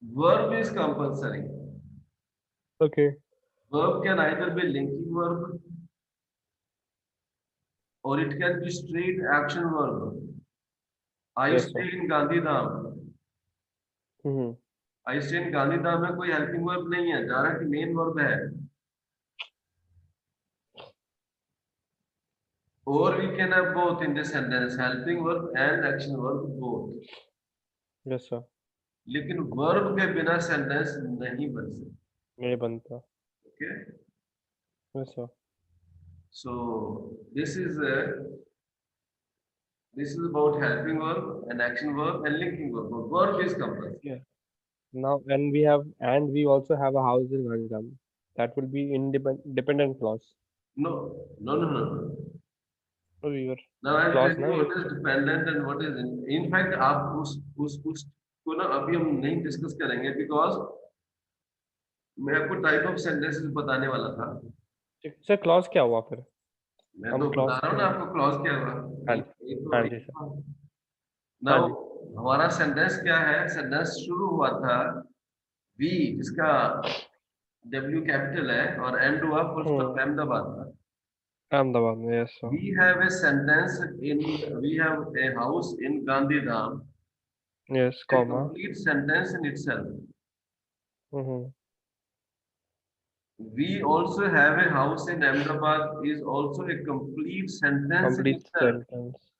verb is compulsory. Okay. Verb can either be linking verb or it can be straight action verb. I Yes, stay sir. in Gandhidham. Mm-hmm. I stay in Gandhidham में कोई helping verb नहीं है, direct main verb है। Or we can have both in this sentence, helping verb and action verb both. Yes, sir. लेकिन verb के बिना sentence नहीं बन सकता। नहीं बनता. Okay? Yes, sir. So this is about helping verb and action verb and linking verb. But verb is compulsory. Yeah. Now, and we also have a house in Gandhidham. That will be dependent clause. No. So we were Now I clause tell ना you what is dependent and what is in fact आप उस को ना अभी हम नहीं discuss करेंगे, because मैं आपको टाइप ऑफ सेंटेंसेस बताने वाला था। सर क्लॉज क्या हुआ फिर? मैं हम तो clause बता रहा हूँ ना आपको क्लॉज क्या हुआ। हाँ जी सर. नाउ हमारा सेंटेंस क्या है, सेंटेंस शुरू हुआ था वी, जिसका W कैपिटल है, और एंड हुआ फुल स्टॉप अहमदाबाद का। अहमदाबाद में. Yes, sir. We have a sentence we have a house in Gandhidham. Yes, A comma. complete sentence in itself. Mm-hmm. We also have a house in Ahmedabad is also a complete sentence in Complete itself. sentence.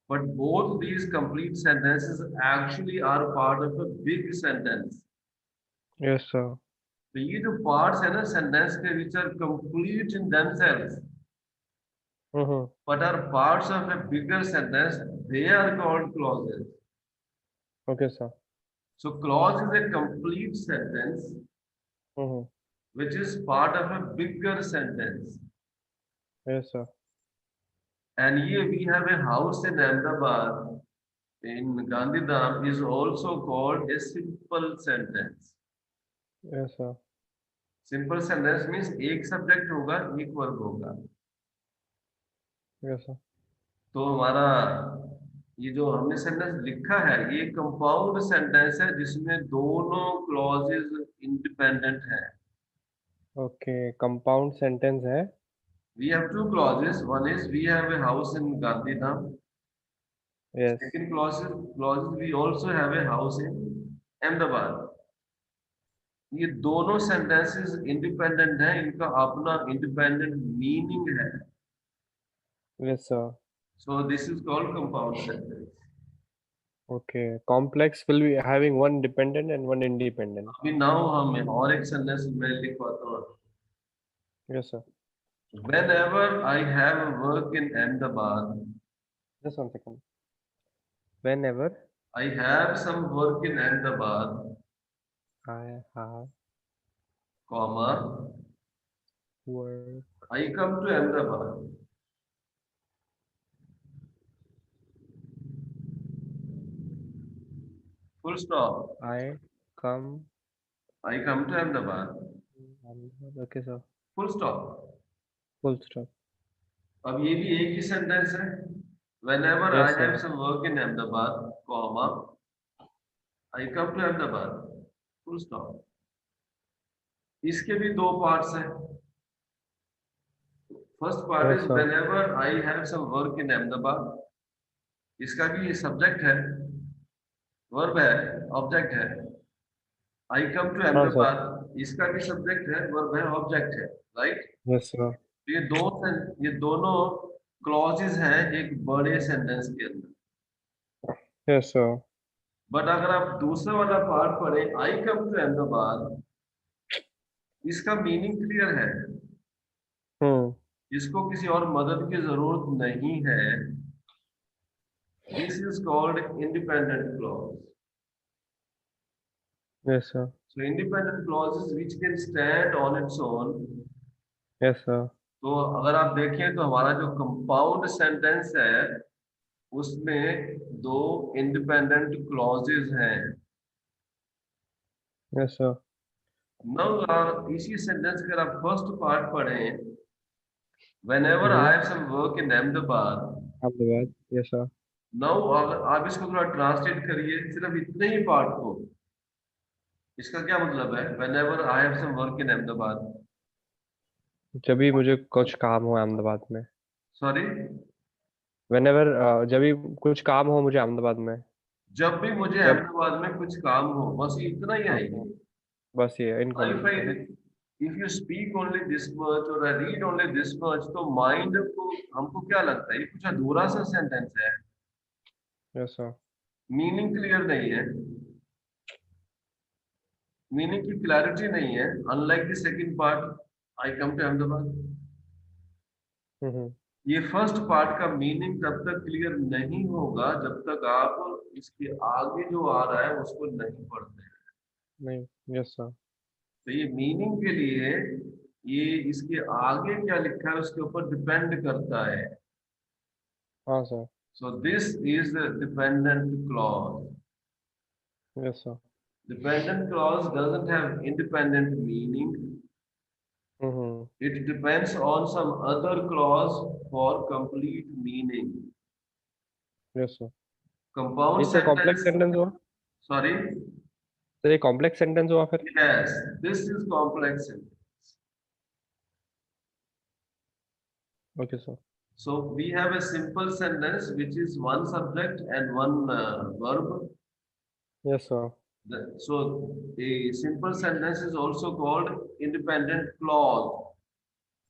But both these complete sentences actually are part of a big sentence. Yes, sir. तो ये जो parts है ना sentence के, which are complete in themselves, Mm-hmm. but are parts of a bigger sentence, they are called clauses. Okay, sir. So clause is a complete sentence Mm-hmm. which is part of a bigger sentence. Yes, sir. And here we have a house in Ahmedabad in Gandhidham is also called a simple sentence. Yes, sir. Simple sentence means एक subject होगा, एक verb होगा. Yes, sir. तो हमारा ये जो हमने sentence लिखा है, ये कंपाउंड सेंटेंस है जिसमें दोनों क्लॉजेस इंडिपेंडेंट है. Okay, compound sentence है. We have two clauses. One is we have a house in Gandhidham. Yes. Second clause we also have a house in Ahmedabad. ये दोनों सेंटेंसेस इंडिपेंडेंट हैं, इनका अपना इंडिपेंडेंट मीनिंग है. Yes, sir. So this is called compound sentence. Okay, complex will be having one dependent and one independent. अभी now हम और एक सेंटेंस में लिखवाता हूँ. Yes, sir. Whenever I have work in Ahmedabad, Just one second. Whenever I have some work in Ahmedabad, I have comma, work, I come to Ahmedabad. Full stop. I come. I come to Ahmedabad. Okay, sir. Full stop. Full stop. अब ये भी एक ही sentence है. Whenever Yes, I have sir. some work in Ahmedabad, comma, I come to Ahmedabad. Full stop. इसके भी दो parts हैं. First part Yes, is sir. whenever I have some work in Ahmedabad. इसका भी सब्जेक्ट है, verb है, object है. I come to हाँ, sir. Ahmedabad. इसका भी सब्जेक्ट है, वर्ब है, ऑब्जेक्ट है. राइट. Yes, sir. ये दोनों क्लॉजेस हैं एक बड़े सेंटेंस के अंदर. Yes, sir. बट अगर आप दूसरा वाला पार्ट पढ़े, आई कम टू अहमदाबाद, इसका मीनिंग क्लियर है. Hmm. इसको किसी और मदद की जरूरत नहीं है. This is called independent clause. Yes, sir. So independent clauses which can stand on its own. Yes, sir. तो अगर आप देखें तो हमारा जो कंपाउंड सेंटेंस है उसमें दो इंडिपेंडेंट क्लॉजेस हैं. Yes, sir. नाउ इसी सेंटेंस का आप फर्स्ट पार्ट पढ़ें. Whenever I have some work in Ahmedabad. Ahmedabad. Yes, sir. Now अगर आप इसको थोड़ा ट्रांसलेट करिए सिर्फ इतने ही पार्ट को. इसका क्या मतलब है? Whenever I have some work in Ahmedabad. जब भी मुझे कुछ काम हो अहमदाबाद में. सॉरी. Whenever जब भी कुछ काम हो मुझे अहमदाबाद में. जब भी मुझे जब अहमदाबाद में कुछ काम हो, बस ये इतना ही हाँ, है. बस ये If इनकम्प्लीट है. if you speak only this much or I read only this much, तो माइंड को हमको क्या लगता है ये कुछ अधूरा सा सेंटेंस है, Yes, sir. मीनिंग क्लियर नहीं है, मीनिंग की क्लैरिटी नहीं है. Unlike the second part, I come to Ahmedabad. Mm-hmm. ये फर्स्ट पार्ट का मीनिंग तब तक क्लियर नहीं होगा जब तक आप इसके आगे जो आ रहा है उसको नहीं पढ़ते हैं. नहीं. Yes, sir. तो ये मीनिंग के लिए ये इसके आगे क्या लिखा है उसके ऊपर डिपेंड करता है. हाँ, sir. So this is the dependent clause. Yes, sir. Dependent clause doesn't have independent meaning. Mm-hmm. It depends on some other clause for complete meaning. Yes, sir. Compound इससे कॉम्प्लेक्स sentence. सेंटेंस हुआ. Sorry. तो ये complex sentence हुआ फिर. Yes, this is complex sentence. Okay, sir. So we have a simple sentence which is one subject and one verb. Yes, sir. So a simple sentence is also called independent clause.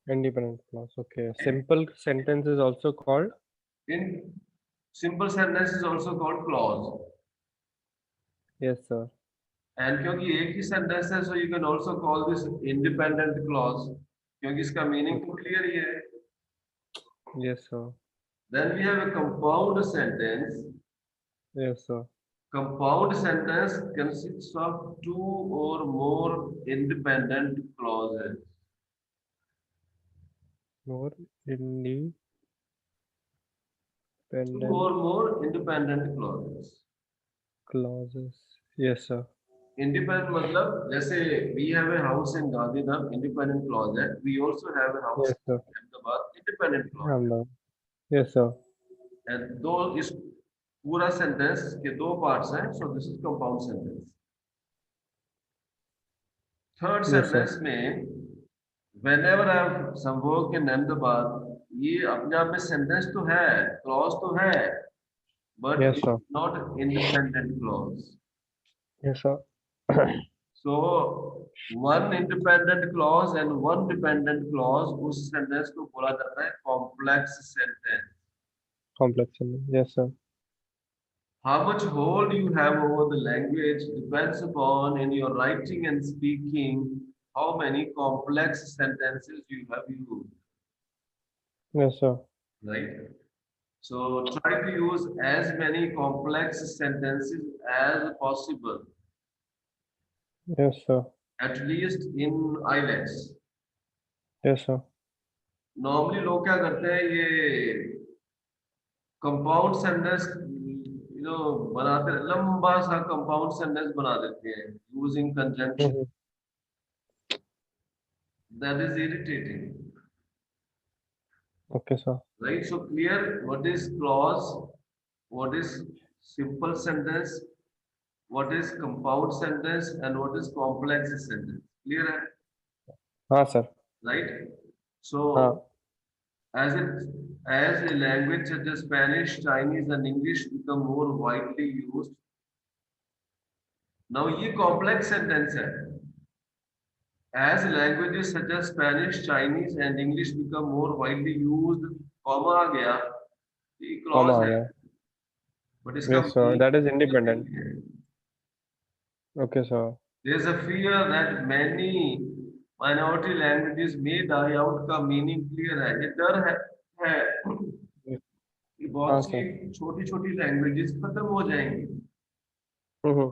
Independent clause. Okay. Simple sentence is also called. In simple sentence is also called clause. Yes, sir. And क्योंकि एक ही sentence है, so you can also call this independent clause. क्योंकि इसका meaning तो clear ही है. Yes, sir. Then we have a compound sentence. Yes, sir. Compound sentence consists of two or more independent clauses. More independent Independent or more independent clauses. clauses. Yes, sir. Independent मतलब जैसे we have a house in Gandhidham, independent clause है. We also have a house Yes, sir. in Ahmedabad, independent clause. Ahmedabad. Yes, sir. And दो इस पूरा sentence के दो parts हैं, so this is compound sentence. Third Yes, sir. sentence में whenever I have some work in Ahmedabad, ये अपने आप में sentence तो है, clause तो है, but Yes, it's sir. not independent clause. Yes, sir. So one independent clause and one dependent clause उस sentence को बोला जाता है complex sentence. Complex sentence. Yes, sir. How much hold you have over the language depends upon in your writing and speaking how many complex sentences you have used, Yes, sir. right? So try to use as many complex sentences as possible, Yes, sir. at least in IELTS. Yes, sir. Normally लोग क्या करते हैं ये compound sentence बनाते लंबा सा compound sentence बना देते हैं using conjunction. Mhm. That is irritating, Okay, sir. right? So clear what is clause, what is simple sentence, what is compound sentence, and what is complex sentence. Clear है, हाँ, sir. right? So हाँ. as a language such as Spanish, Chinese, and English become more widely used. Now ये complex sentence है. As languages such as Spanish, Chinese, and English become more widely used, comma आ गया, ये Comma clause आ है, गया. but इसका Yes, sir. That is independent. है. Okay, sir. There is a fear that many minority languages may die out का meaning clear है. ये डर है कि हाँ, बहुत sir. सी छोटी-छोटी languages खत्म हो जाएंगी. Mhm.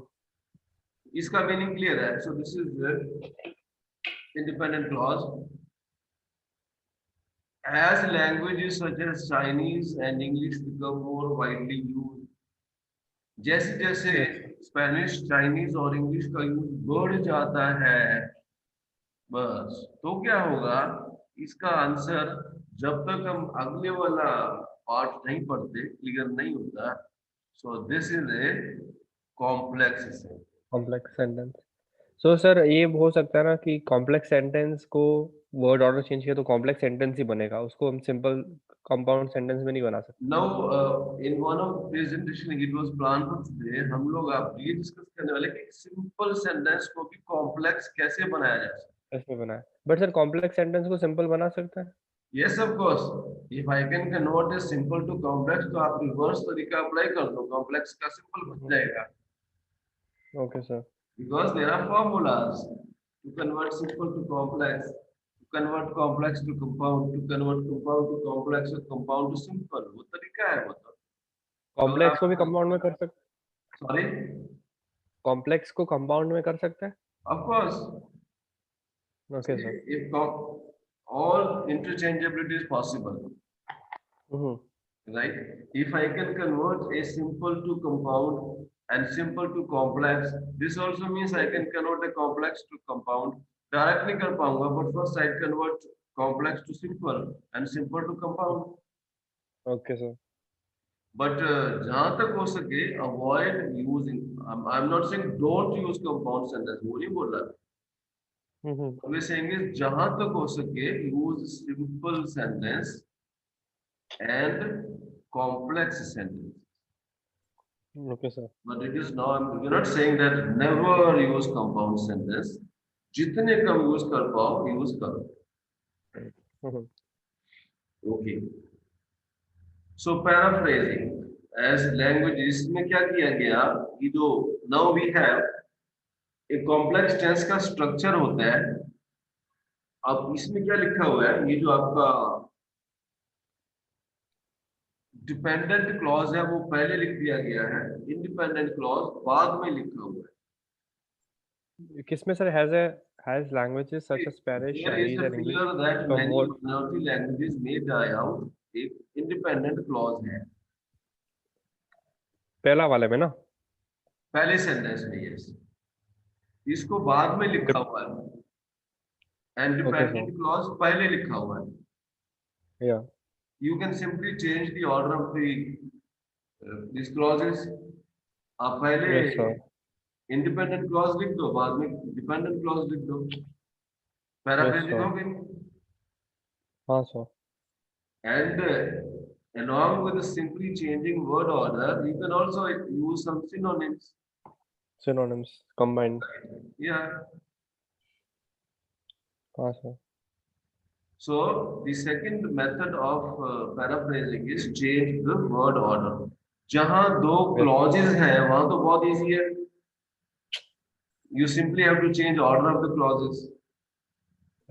इसका meaning clear है. So this is the independent clause. As languages such as Chinese and English become more widely used, जैसे जैसे स्पेनिश, चाइनीज और इंग्लिश का यूज बढ़ जाता है, बस तो क्या होगा, इसका आंसर जब तक हम अगले वाला पार्ट नहीं पढ़ते क्लियर नहीं होता. So this is a complex. Complex sentence. So, sir, ये हो सकता है ना कि complex sentence को word order change किया तो complex sentence ही बनेगा. उसको हम simple compound sentence में नहीं बना सकते. Now, in one of presentation it was planned for today, हम लोग आप ये डिस्कस करने वाले कि सिंपल सेंटेंस को भी कॉम्प्लेक्स कैसे बनाया जा सकता है. ऐसे बनाया. But sir, complex sentence को simple बना सकते हैं? Yes, of course. If I can convert a simple to complex, तो आप रिवर्स तरीका अप्लाई कर दो, कॉम्प्लेक्स का सिंपल बन जाएगा. Okay, sir. Because there are formulas to convert simple to complex, to convert complex to compound, to convert compound to complex, और compound to simple. वो तरीका है वो तो. Complex को भी compound में कर सकते. Sorry, Complex को compound में कर सकते हैं? of course. Okay, sir. If all interchangeability is possible, Mhm. right? If I can convert a simple to compound and simple to complex, this also means I can convert a complex to compound. Directly कर पाऊंगा, but first I convert complex to simple and simple to compound. Okay, sir. But जहाँ तक हो सके avoid using. I'm not saying don't use compound sentence. वो नहीं बोल रहा. Mhm. What we're saying is जहाँ तक हो सके use simple sentence and complex sentence. Okay, sir. But it is not, we're not saying that never use compound sentence. जितने कम use कर पाओ use करो. Mhm. Okay. So paraphrasing as language, इसमें क्या किया गया कि जो now we have a complex tense का structure होता है. अब इसमें क्या लिखा हुआ है, ये जो आपका डिपेंडेंट क्लॉज है वो पहले लिख दिया गया है, इंडिपेंडेंट क्लॉज बाद में लिखा हुआ है. किसमें sir has languages such as Spanish, There is Chinese, a and English fear that become many more. minority languages may die out. एक इंडिपेंडेंट क्लॉज है. पहला वाले में ना? पहले सेंटेंस में, यस। इसको बाद में लिखा हुआ है, and okay dependent sir. Clause पहले लिखा हुआ है। या You can simply change the order of these clauses. आप पहले यस सर। इंडिपेंडेंट क्लॉज लिख दो, बाद में डिपेंडेंट क्लॉज लिख दो, यस पैराफ्रेजिंग सर। हो गई। हाँ sir. And along with simply changing word order, you can also use some synonyms. Synonyms combined. Yeah. हाँ sir. So the second method of paraphrasing is change the word order. जहां दो yes clauses हैं, वहां तो बहुत easy है. You simply have to change order of the clauses.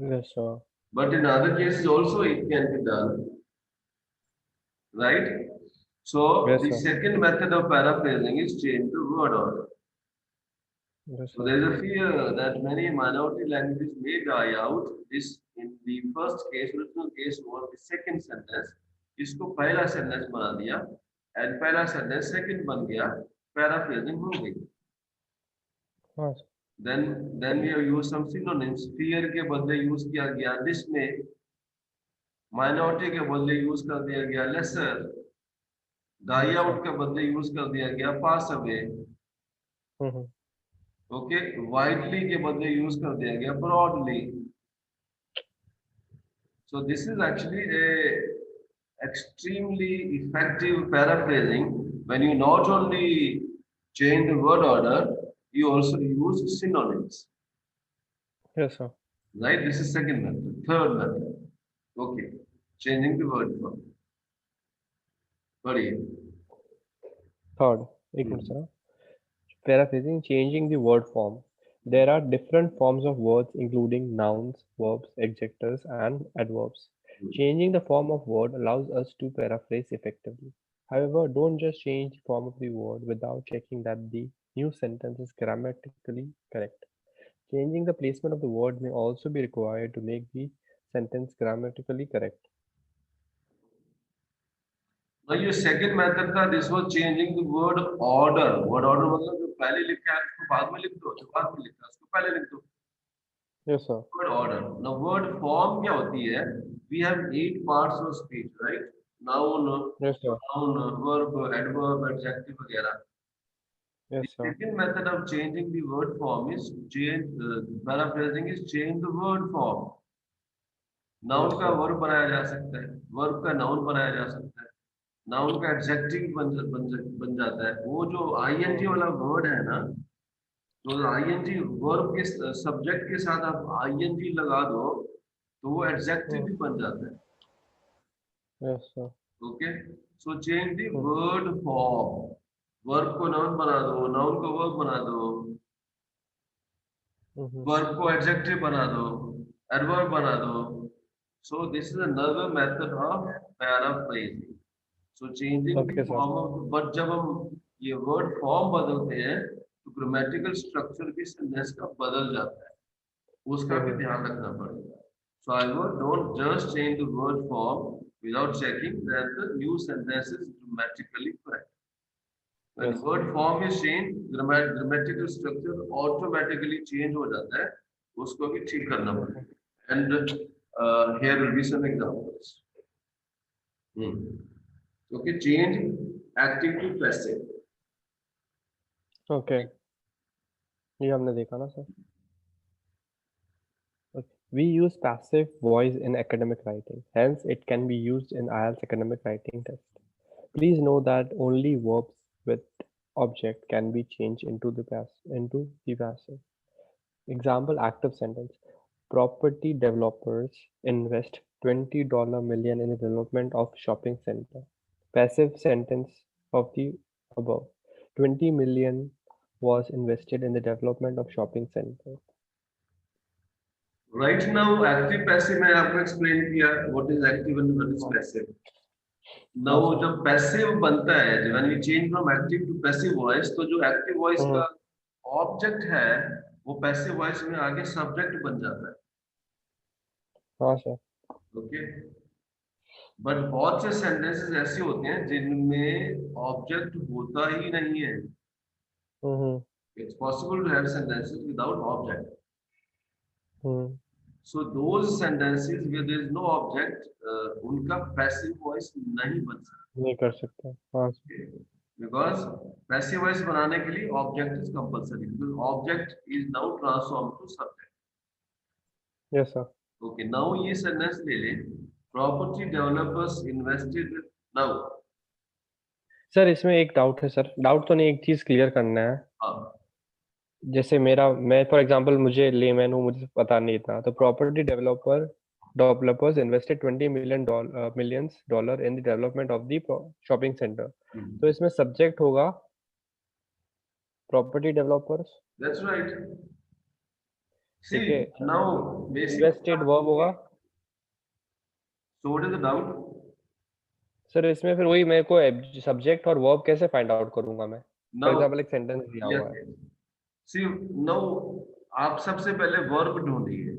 Yes sir. But in other cases also it can be done, right? So yes the sir. second method of paraphrasing is change the word order. Yes So sir. there is a fear that many minority languages may die out. This in the first case, original case was the second sentence. इसको पहला sentence बना दिया, and पहला sentence second बन गया, paraphrasing हो गई. हाँ sir. Then we have used some synonyms. Fear के बदले use किया गया dismay. Minority के बदले use कर दिया गया lesser. Die out के बदले use कर दिया गया pass away. ओके, widely के बदले यूज कर दिया गया broadly. So this is actually a extremely effective paraphrasing when you not only change the word order, you also use synonyms, yes sir. right? This is second method. Third method, okay, changing the word form. Sorry. Third, एक minute sir. Paraphrasing, changing the word form. There are different forms of words, including nouns, verbs, adjectives, and adverbs. Changing the form of word allows us to paraphrase effectively. However, don't just change the form of the word without checking that the new sentence is grammatically correct. Changing the placement of the word may also be required to make the sentence grammatically correct. Now your second method था, this was changing the word order. Word order मतलब जो पहले लिखा है उसको बाद में लिख दो, जो बाद में लिखा है उसको पहले लिख दो. Yes, sir. Word order. Now word form क्या होती है? We have 8 parts of speech, right? Noun, Yes, sir. noun, verb, adverb, adjective वगैरह. Yes, The sir. second method of changing the word form is paraphrasing is change the word form. Noun Yes, का sir. verb बनाया जा सकता है, verb का noun बनाया जा सकता है, noun का adjective बन जाता है. वो जो ing वाला word है ना, तो ing verb के subject के साथ आप ing लगा दो, तो वो adjective भी बन जाता है. Yes, sir. Okay, so change the word form. Verb को noun बना दो, noun को verb बना दो, verb को adjective बना दो, adverb बना दो. So this is another method of paraphrasing. So changing Okay, the sir. form of, but जब हम ये word form बदलते हैं, तो grammatical structure भी sentence का बदल जाता है. उसका भी ध्यान रखना पड़ेगा. So I would don't just change the word form without checking that the new sentence is grammatically correct. When Yes, word form is changed, grammatical structure automatically change हो जाता है. उसको भी ठीक करना पड़ेगा. And here will be some examples. Okay, change active to passive. Okay. ये हमने देखा ना sir. Okay. We use passive voice in academic writing. Hence, it can be used in IELTS academic writing test. Please know that only verbs with object can be changed into the passive. Example: active sentence. Property developers invest $20 million in the development of shopping center. Passive sentence of the above. 20 million was invested in the development of shopping center. Right now, active passive मैं आपको explain किया what is active and what is passive. Now जब passive बनता है, when we change from active to passive voice, तो जो active voice का object है, वो passive voice में आगे subject बन जाता है. हाँ सर. Okay. बट बहुत से सेंटेंसेस ऐसे होते हैं जिनमें ऑब्जेक्ट होता ही नहीं है. हम्म It's possible to have sentences without object. Hmm So those sentences where there is no object, उनका passive voice नहीं बन सकता. नहीं कर सकते. हाँ. Because passive voice बनाने के लिए object is compulsory. Because object is now transformed to subject. Yes sir. Okay, now ये sentence ले ले. Property developers invested now. Sir इसमें एक डाउट है सर. डाउट तो नहीं, एक चीज क्लियर करना है. हाँ. जैसे मैं फॉर एग्जांपल मुझे लेमैन हूँ, मुझे पता नहीं था, तो property developers invested $20 million in the development of the shopping centre. तो इसमें सब्जेक्ट होगा property developers. That's right. See, ठीक है. now basic. इन्वेस्टेड वर्ब होगा. So what is the doubt? Sir इसमें फिर वही, मेरे को सब्जेक्ट और वर्ब कैसे फाइंड आउट करूंगा मैं? फॉर Now, एग्जांपल एक सेंटेंस दिया हुआ है. see, now आप सबसे पहले verb ढूंढिए.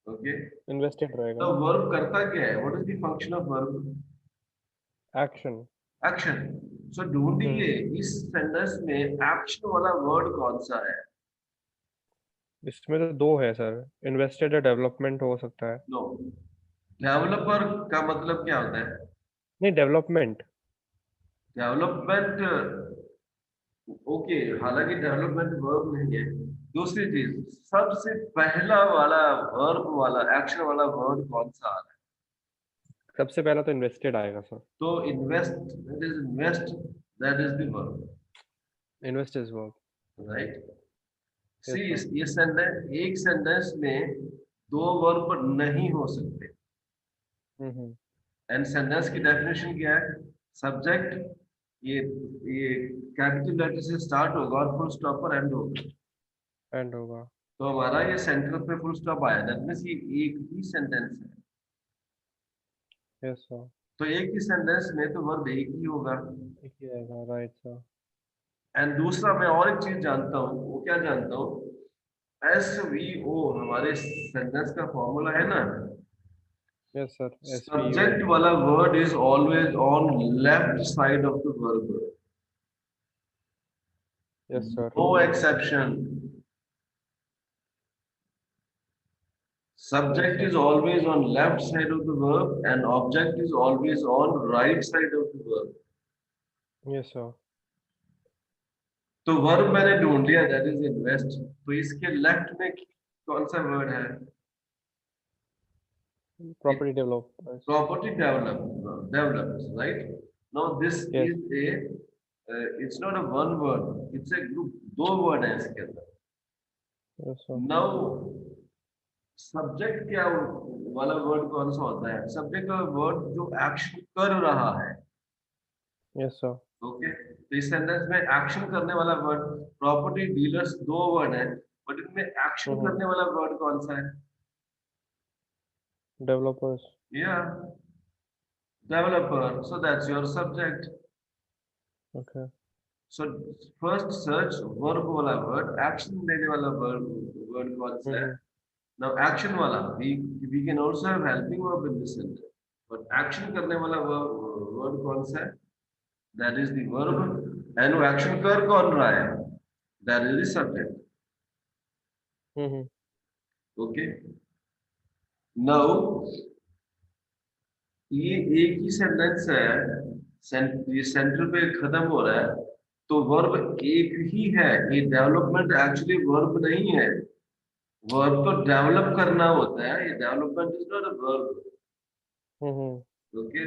Okay. इन्वेस्टेड रहेगा. Now verb करता क्या है? What is the function of verb? Action. Action. So ढूंढिए इस सेंटेंस में action वाला वर्ड कौन सा है? इसमें तो दो है सर. इन्वेस्टेड या डेवलपमेंट हो सकता है. No. डेवलपर का मतलब क्या होता है? नहीं, डेवलपमेंट. डेवलपमेंट. ओके, हालांकि डेवलपमेंट वर्ब नहीं है. दूसरी चीज, सबसे पहला वाला वर्ब वाला एक्शन वाला वर्ड कौन सा आ रहा है? सबसे पहला तो इन्वेस्टेड आएगा सर. तो invest, that is invest, that is the verb. Invest is verb. Right. Yes, see, sir. ये सेंटेंस, एक सेंटेंस में दो वर्ब नहीं हो सकते. एंड सेंटेंस की डेफिनेशन क्या है? सब्जेक्ट ये कैपिटल लेटर से स्टार्ट होगा और फुल स्टॉप पर एंड होगा. एंड होगा. तो हमारा ये सेंटर पे फुल स्टॉप आया, दैट मींस ये एक ही सेंटेंस है. Yes sir. तो एक ही सेंटेंस में तो वर्ब एक ही होगा. एक ही आएगा. Right sir. एंड दूसरा मैं और एक चीज जानता हूँ. वो क्या जानता हूँ? SVO हमारे सेंटेंस का फॉर्मूला है ना. Yes sir. सब्जेक्ट वाला word is always on left side of the verb. Yes sir. No exception. Subject is always on left side of the verb and object is always on right side of the verb. Yes sir. तो verb मैंने ढूंढ लिया, that is invest. तो इसके left में कौन सा word है? Property developers. Property developers, right? Now this Yes. is a it's not a one word, it's a group. दो वर्ड है इसके अंदर. Yes sir. Now सब्जेक्ट क्या वाला वर्ड कौन सा होता है? सब्जेक्ट का वर्ड जो एक्शन कर रहा है. Yes sir. ओके. तो इस सेंटेंस में एक्शन करने वाला वर्ड, प्रॉपर्टी डीलर्स दो वर्ड है, बट इनमें एक्शन करने वाला वर्ड कौन सा है? डेवलपर्स. या developer. So that's your subject. Okay. So first search verb वाला वर्ड, एक्शन देने वाला वर्ड कौन सा है? नाउ एक्शन वाला we can also have helping verb in this sentence, but action करने वाला वर्ड कौन सा है? That is the verb. and वो एक्शन कर कौन रहा है? That is the subject. Okay. Now ये एक ही सेंटेंस है, ये सेंटर पे खत्म हो रहा है, तो वर्ब एक ही है. ये डेवलपमेंट एक्चुअली वर्ब नहीं है. वर्ब तो डेवलप करना होता है. ये development is not a verb. Okay.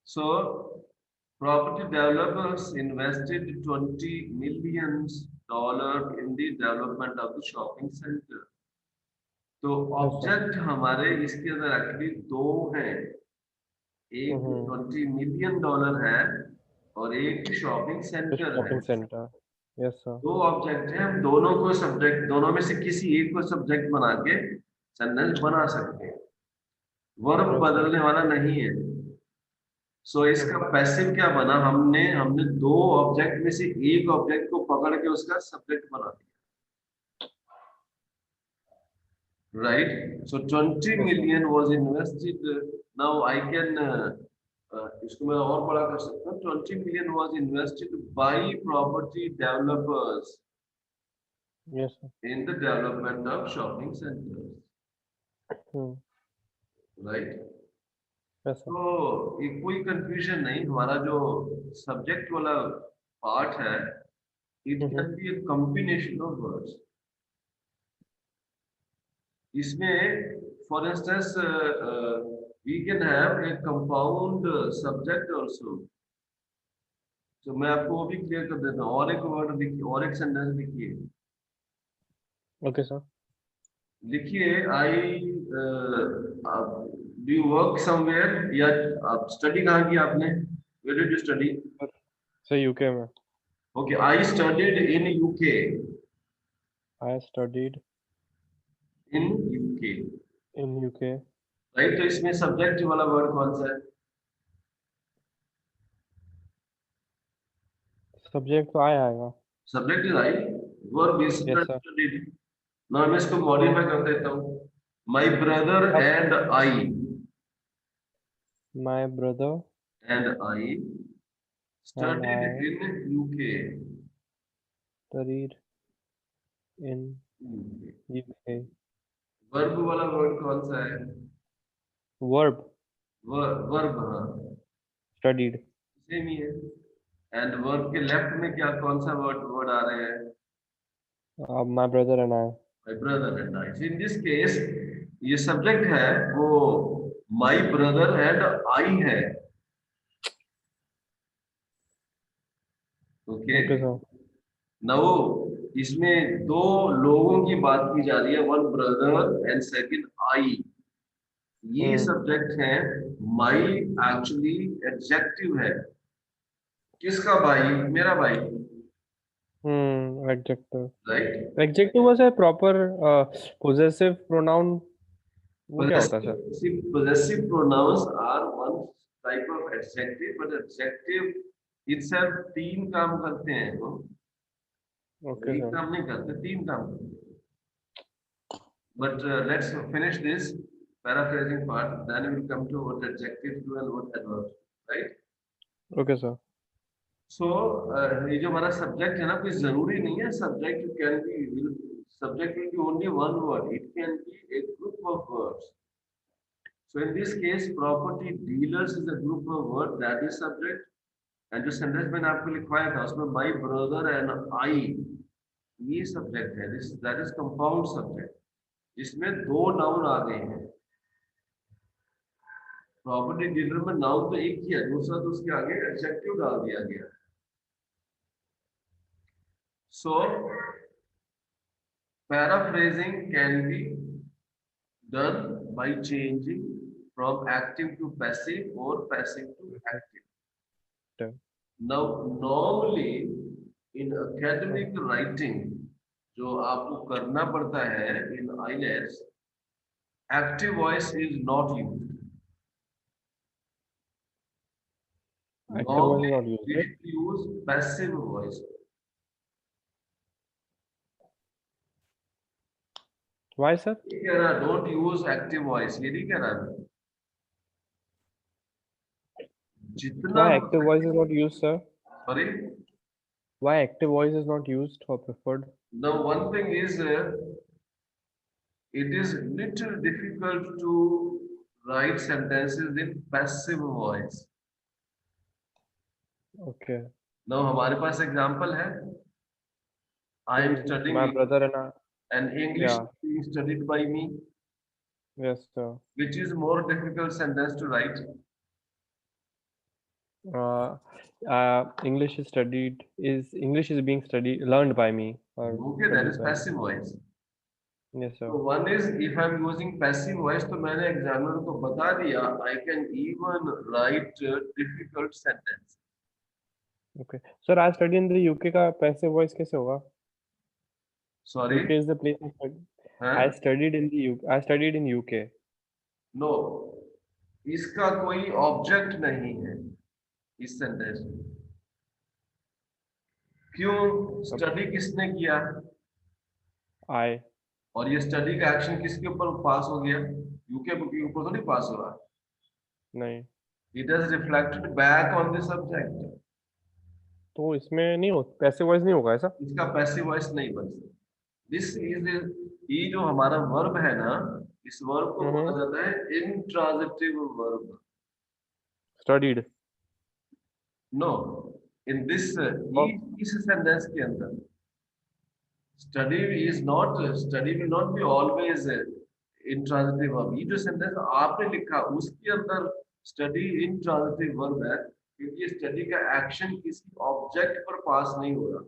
So property developers invested $20 million in the development of the shopping center. तो ऑब्जेक्ट हमारे इसके अंदर एक्चुअली दो हैं. एक $20 million है और एक शॉपिंग सेंटर है. Shopping centre. Yes sir. दो ऑब्जेक्ट हैं, हम दोनों को सब्जेक्ट, दोनों में से किसी एक को सब्जेक्ट बना के सेंटेंस बना सकते हैं. वर्ब बदलने वाला नहीं है. सो इसका पैसिव क्या बना? हमने दो ऑब्जेक्ट में से एक ऑब्जेक्ट को पकड़ के उसका सब्जेक्ट बना दिया. right? So 20 million was invested. Now I can इसको मैं और बड़ा कर सकता हूँ. 20 million was invested by property developers Yes, sir. in the development of shopping centers, Hmm. right? Yes, sir. तो ये कोई कंफ्यूजन नहीं. हमारा जो सब्जेक्ट वाला पार्ट है, it Mhm. Can be a combination of words. इसमें for instance we can have a compound subject also. तो मैं आपको वो भी क्लियर कर देता हूँ. और एक वर्ड लिखिए, और एक सेंटेंस लिखिए. Okay, sir. लिखिए I do you work somewhere, या आप स्टडी कहाँ की आपने, where did you study? So UK में. Okay, I studied in UK. I studied in UK, in UK. राइट? तो इसमें सब्जेक्ट वाला वर्ड कौन सा है? Subject तो I आएगा. Subject is I, verb is Yes, sir. Studied. Now मैं इसको मॉडिफाई कर देता हूँ. My brother Up. And I, My brother and I and studied I in UK. studied in UK. Verb वाला वर्ड कौन सा है? Verb वर्ब, हाँ, studied. सेम ही है. एंड वर्ब के लेफ्ट में क्या, कौन सा वर्ड वर्ड आ रहे हैं? My brother and I. My brother and I. In this case ये सब्जेक्ट है वो माय ब्रदर एंड आई है. ओके. Okay, sir. नाउ इसमें दो लोगों की बात की जा रही है, वन ब्रदर एंड सेकंड आई. ये Hmm. सब्जेक्ट है. माई एक्चुअली एडजेक्टिव है. किसका भाई? मेरा भाई, Adjective. Right? Adjective was a proper possessive pronoun. वो क्या होता है sir? Possessive pronouns are one type of adjective, but adjective itself तीन काम करते हैं वो. Okay, एक sir. काम नहीं करते, तीन काम करते हैं. But let's finish this paraphrasing part, then we will come to what adjectives do and what adverbs, right? Okay, sir. So ये जो हमारा सब्जेक्ट है ना, कोई जरूरी नहीं है subject can be, subject will be only one word, it can be a group of words. So in this case property dealers is a group of words, that is subject. And जो sentence मैंने आपको लिखवाया था उसमें my brother and I, ये subject है. This that is compound subject, जिसमें दो नाउन आ गए हैं. प्रॉपर्टी डीलर में नाउन तो एक ही है, दूसरा तो उसके आगे एडजेक्टिव डाल दिया गया. सो paraphrasing can be done by changing from active to passive or passive to active. Okay. Now normally in academic writing जो आपको करना पड़ता है in IELTS, active voice is not used. Active voice is Normally not used, we right? should use passive voice. Why, sir? ये कह रहा don't use active voice, ये नहीं कह रहा मैं. जितना Why active voice is not used, sir? sorry. Why active voice is not used or preferred? Now one thing is it is little difficult to write sentences in passive voice. Okay. Now हमारे पास example है. I am studying My brother and I. and English Yeah. is being studied by me. Yes, sir. Which is more difficult sentence to write? English is being learned by me. Or Okay, that studied is by me. passive voice. Yes, sir. So one is if I am using passive voice, तो मैंने examiner को बता दिया I can even write difficult sentence. Okay. Sir, I studied in the UK का passive voice कैसे होगा? Sorry? UK is the place I studied. हाँ? I studied in the UK. I studied in UK. No, इसका कोई object नहीं है इस sentence में. क्यों? स्टडी किसने किया? I. और ये स्टडी का एक्शन किसके ऊपर पास हो गया? यूके के ऊपर तो नहीं पास हो रहा. नहीं, It has reflected back on the subject. तो इसमें नहीं हो, पैसिव वॉइस नहीं होगा ऐसा? इसका पैसिव वॉइस नहीं बन सकता. दिस इज, ये जो हमारा वर्ब है ना, इस वर्ब को बोला जाता है intransitive verb. Studied. No, in this, इस सेंटेंस के अंदर study is not, study will not be always intransitive verb. ये जो सेंटेंस आपने लिखा उसके अंदर स्टडी इंट्रांजिटिव वर्ब है, क्योंकि स्टडी का एक्शन किसी ऑब्जेक्ट पर पास नहीं हो रहा.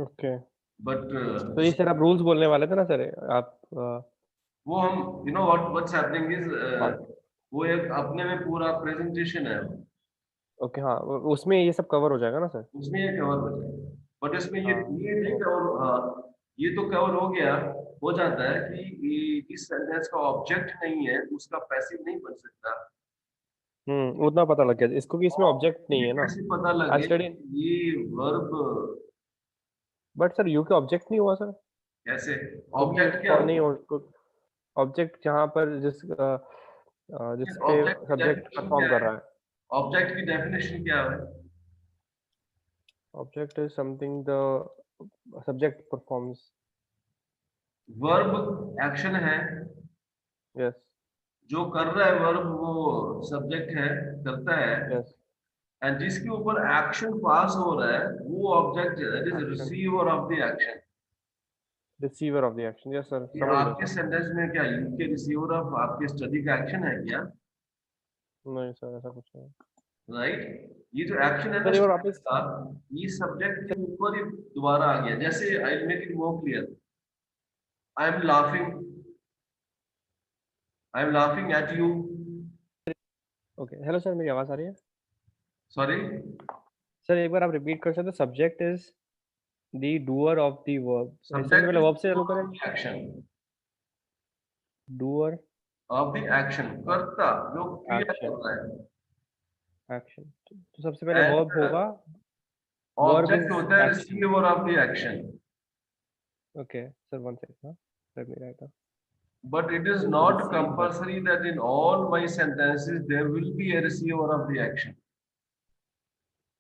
ओके, बट तो ये सर आप रूल्स बोलने वाले थे ना सर, आप वो हम, you know what's happening is, हाँ. वो एक अपने में पूरा प्रेजेंटेशन है. ओके, हाँ, उसमें ये सब कवर हो जाएगा ना सर? उसमें ये कवर हो जाएगा. बट इसमें ये हाँ, नहीं कवर, हाँ, ये तो कवर हो गया, हो जाता है कि इस सेंटेंस का ऑब्जेक्ट नहीं है, उसका पैसिव नहीं बन सकता. उतना पता लग गया इसको कि इसमें ऑब्जेक्ट नहीं ये है ना. कैसे पता आई लगे स्टडी. ये वर्ब बट सर यू के ऑब्जेक्ट नहीं हुआ सर, कैसे? क्योंकि ऑब्जेक्ट क्या नहीं हो, ऑब्जेक्ट जहाँ पर जिस पे ऑब्जेक्ट की सब्जेक्ट डेफिनेशन परफॉर्म क्या कर है? रहा है. ऑब्जेक्ट की डेफिनेशन क्या है? Object is something the subject performs. Verb action है, यस. जो कर रहा है वर्ब वो सब्जेक्ट है, करता है, यस. एंड जिसके ऊपर एक्शन पास हो रहा है वो ऑब्जेक्ट है, that is action. Receiver of the action. Receiver of the action. Yes sir, ये समझ गया आपके सर. सेंटेंस में क्या यूके रिसीवर ऑफ आपके स्टडी का एक्शन है क्या? नहीं सर, ऐसा कुछ नहीं. राइट. ये जो एक्शन है ना सर एक बार student वापस. का, ये सब्जेक्ट के ऊपर ही दोबारा आ गया. जैसे आई make it more clear, I am laughing, I am laughing eight you. Okay, hello sir, मेरी आवाज आ रही है? सॉरी, सर एक बार आप रिपीट कर सकते? Subject is the doer of the verb. इससे सब्जेक्ट पहले वर्ब से चालू करें. Action doer of the action, कर्ता जो क्रिया कर एक्शन. रहा है. एक्शन, तो सबसे पहले And वर्ब होगा. वर्ब ऑब्जेक्ट इज होता है action. Receiver of the action. Okay sir, one second. Let me right. But it is not compulsory that in all my sentences there will be a receiver of the action.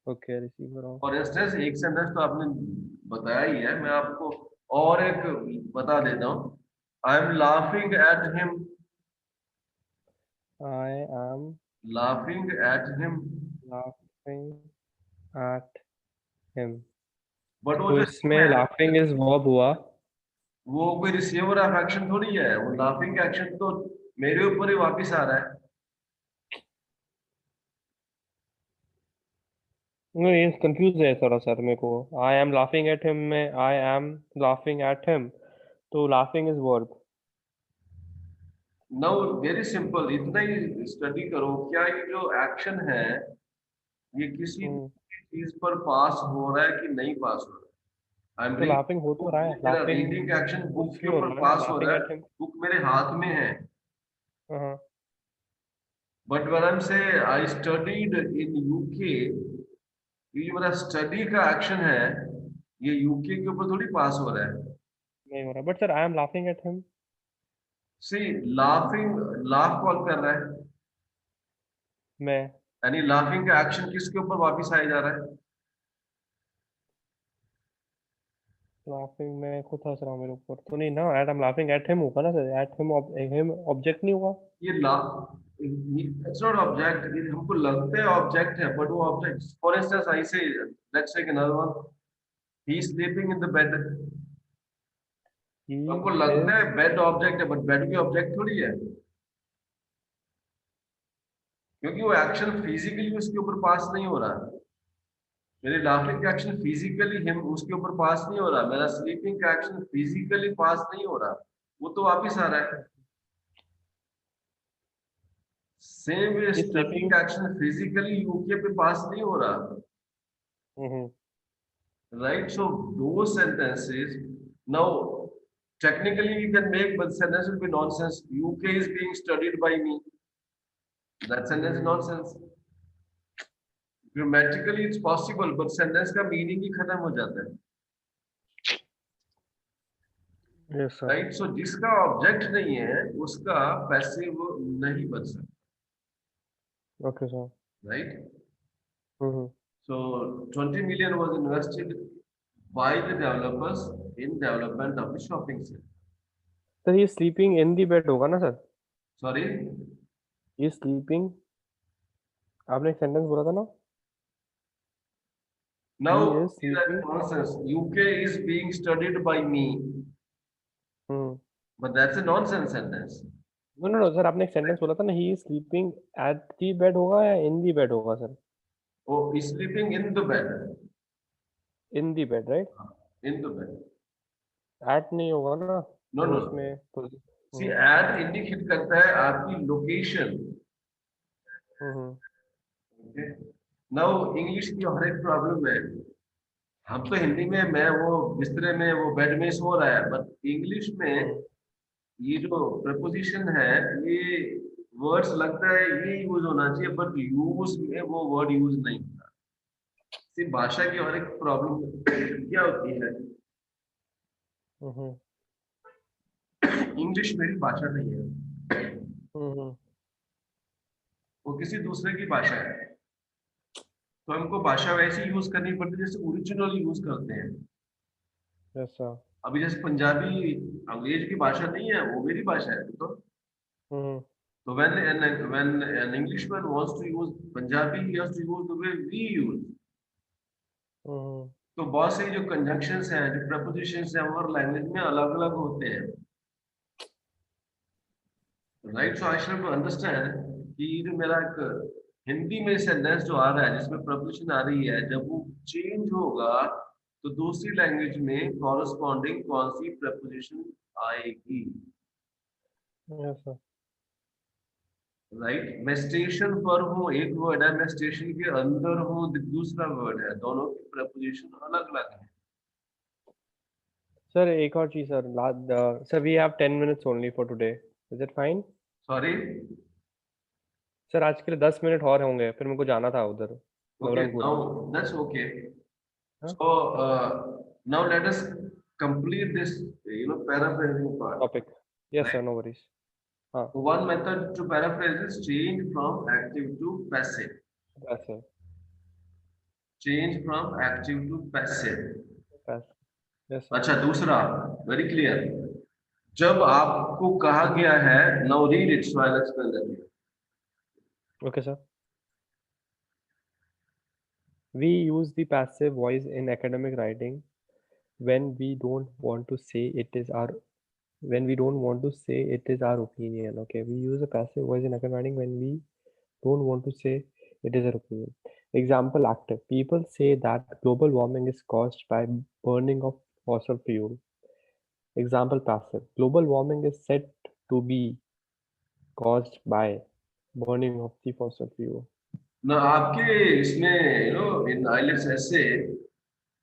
Okay, receiver of. For instance, एक sentence तो आपने बताया ही है, मैं आपको और एक बता देता हूँ. I am laughing at him. I am Laughing at him. Laughing at him. But वो तो जो इसमें him है, लाफिंग इज वर्ब हुआ. वो कोई रिसीवर ऑफ एक्शन थोड़ी है. वो laughing का एक्शन तो मेरे ऊपर ही वापिस आ रहा है. नहीं, कंफ्यूज है थोड़ा सर मेरे को. I am laughing at him में I am laughing at him, तो laughing is verb. Now very simple, इतना ही स्टडी करो, क्या ये जो एक्शन है ये किसी चीज पर पास हो रहा है कि नहीं पास हो रहा है? आई एम तो लाफिंग हो तो रहा है. मेरा लाफिंग रीडिंग एक्शन बुक के क्यों हो ऊपर रहा है? पास हो लाफिंग रहा एट है, हिम. बुक मेरे हाथ में है. हाँ. बट व्हेन आई एम से आई स्टडीड इन यूके, ये जो मेरा स्टडी का एक्शन है ये यूके के ऊपर थोड़ी पास हो रहा है. नहीं हो रहा. But sir I am laughing at him. See laughing, laugh call कर रहा है, मैं. यानी लाफिंग का एक्शन किसके ऊपर वापिस आया जा रहा है? लाफिंग में खुद हंस रहा हूँ मेरे ऊपर तो नहीं ना. At I am laughing at him होगा ना सर. एट हिम ऑब्जेक्ट नहीं होगा. ये इट्स नॉट ऑब्जेक्ट. हमको लगता है ऑब्जेक्ट है, बट वो object, for instance I say, let's take another one, he is sleeping in the bed. He हमको लगता is. है बेड ऑब्जेक्ट है, बट बेड भी ऑब्जेक्ट थोड़ी है, क्योंकि वो एक्शन फिजिकली उसके ऊपर पास नहीं हो रहा. मेरे लाफिंग का एक्शन फिजिकली हिम उसके ऊपर पास नहीं हो रहा, मेरा स्लीपिंग का एक्शन फिजिकली पास नहीं हो रहा, वो तो वापिस आ रहा है. Same way He's study sleeping. का एक्शन फिजिकली यूके पे पास नहीं हो रहा. हम्म. Right, so those sentences, now technically we can make, but sentence will be nonsense. UK is being studied by me, that sentence is nonsense. Grammatically it's possible, but sentence का meaning ही खत्म हो जाता है. Yes, sir. Right. सो जिसका object नहीं है उसका passive नहीं बन सकता. Okay, sir. Right. Mm-hmm. So 20 million was invested by the developers in development of the shopping center. Sir, he is sleeping in the bed होगा ना sir? Sorry. He is sleeping. आपने एक सेंटेंस बोला था ना? Now He is see that sleeping. nonsense. UK is being studied by me, Hmm. but that's a nonsense sentence. No, sir, आपने एक sentence बोला था ना, he is sleeping at the bed होगा या in the bed होगा sir? Oh, he's sleeping in the bed. In the bed, right? In the bed. At नहीं होगा ना? No, तो no. उसमें तो See, at indicate करता है आपकी location. हम्म Okay. Now English की हर एक प्रॉब्लम है. हम तो हिंदी में मैं वो बिस्तरे में वो बेड में सो रहा है, बट इंग्लिश में ये जो प्रपोजिशन है ये वर्ड्स लगता है ये यूज होना चाहिए, बट यूज में वो वर्ड यूज नहीं होता. सिर्फ भाषा की और एक प्रॉब्लम क्या होती है, हम्म इंग्लिश मेरी भाषा नहीं है, हम्म वो किसी दूसरे की भाषा है, तो हमको भाषा वैसी यूज करनी पड़ती है जैसे ओरिजिनल यूज करते हैं. Yes, sir. अभी जैसे पंजाबी अंग्रेज की भाषा नहीं है, वो मेरी भाषा है. हम्म So when an Englishman wants to use Punjabi, he has to use the way we use. हम्म तो बहुत से जो conjunctions हैं, जो prepositions हैं, हर लैंग्वेज में अलग-अलग होते हैं. Right? So I should understand कि ये जो मेरा एक हिंदी में सेंटेंस जो आ रहा है जिसमें preposition आ रही है, जब वो चेंज होगा तो दूसरी लैंग्वेज में corresponding कौन सी preposition आएगी. Yes, sir. राइट. मैं स्टेशन पर हूँ एक वर्ड है, मैं स्टेशन के अंदर हूँ दूसरा वर्ड है, दोनों की प्रपोजिशन अलग अलग है. Sir, एक और चीज sir. Sir, we have 10 minutes only for today. Is it fine? Sorry. Sir आज के लिए 10 मिनट और होंगे, फिर मेरे को जाना था उधर okay. Navrangpura. Now that's okay. हाँ? So now let us complete this paraphrasing part. Topic. Yes, sir, no worries. हाँ, One method to paraphrase is change from active to passive. passive. Change from active to passive. Passive. Yes, sir. अच्छा, दूसरा very clear. जब आपको कहा गया है, now read it so I will explain that. Okay, sir. We use the passive voice in academic writing when we don't want to say it is our opinion. Okay, we use a passive voice in academic writing when we don't want to say it is our opinion. Example, active. People say that global warming is caused by burning of fossil fuel. Example, passive. Global warming is said to be caused by burning of the fossil fuel. ना आपके इसमें इन islets ऐसे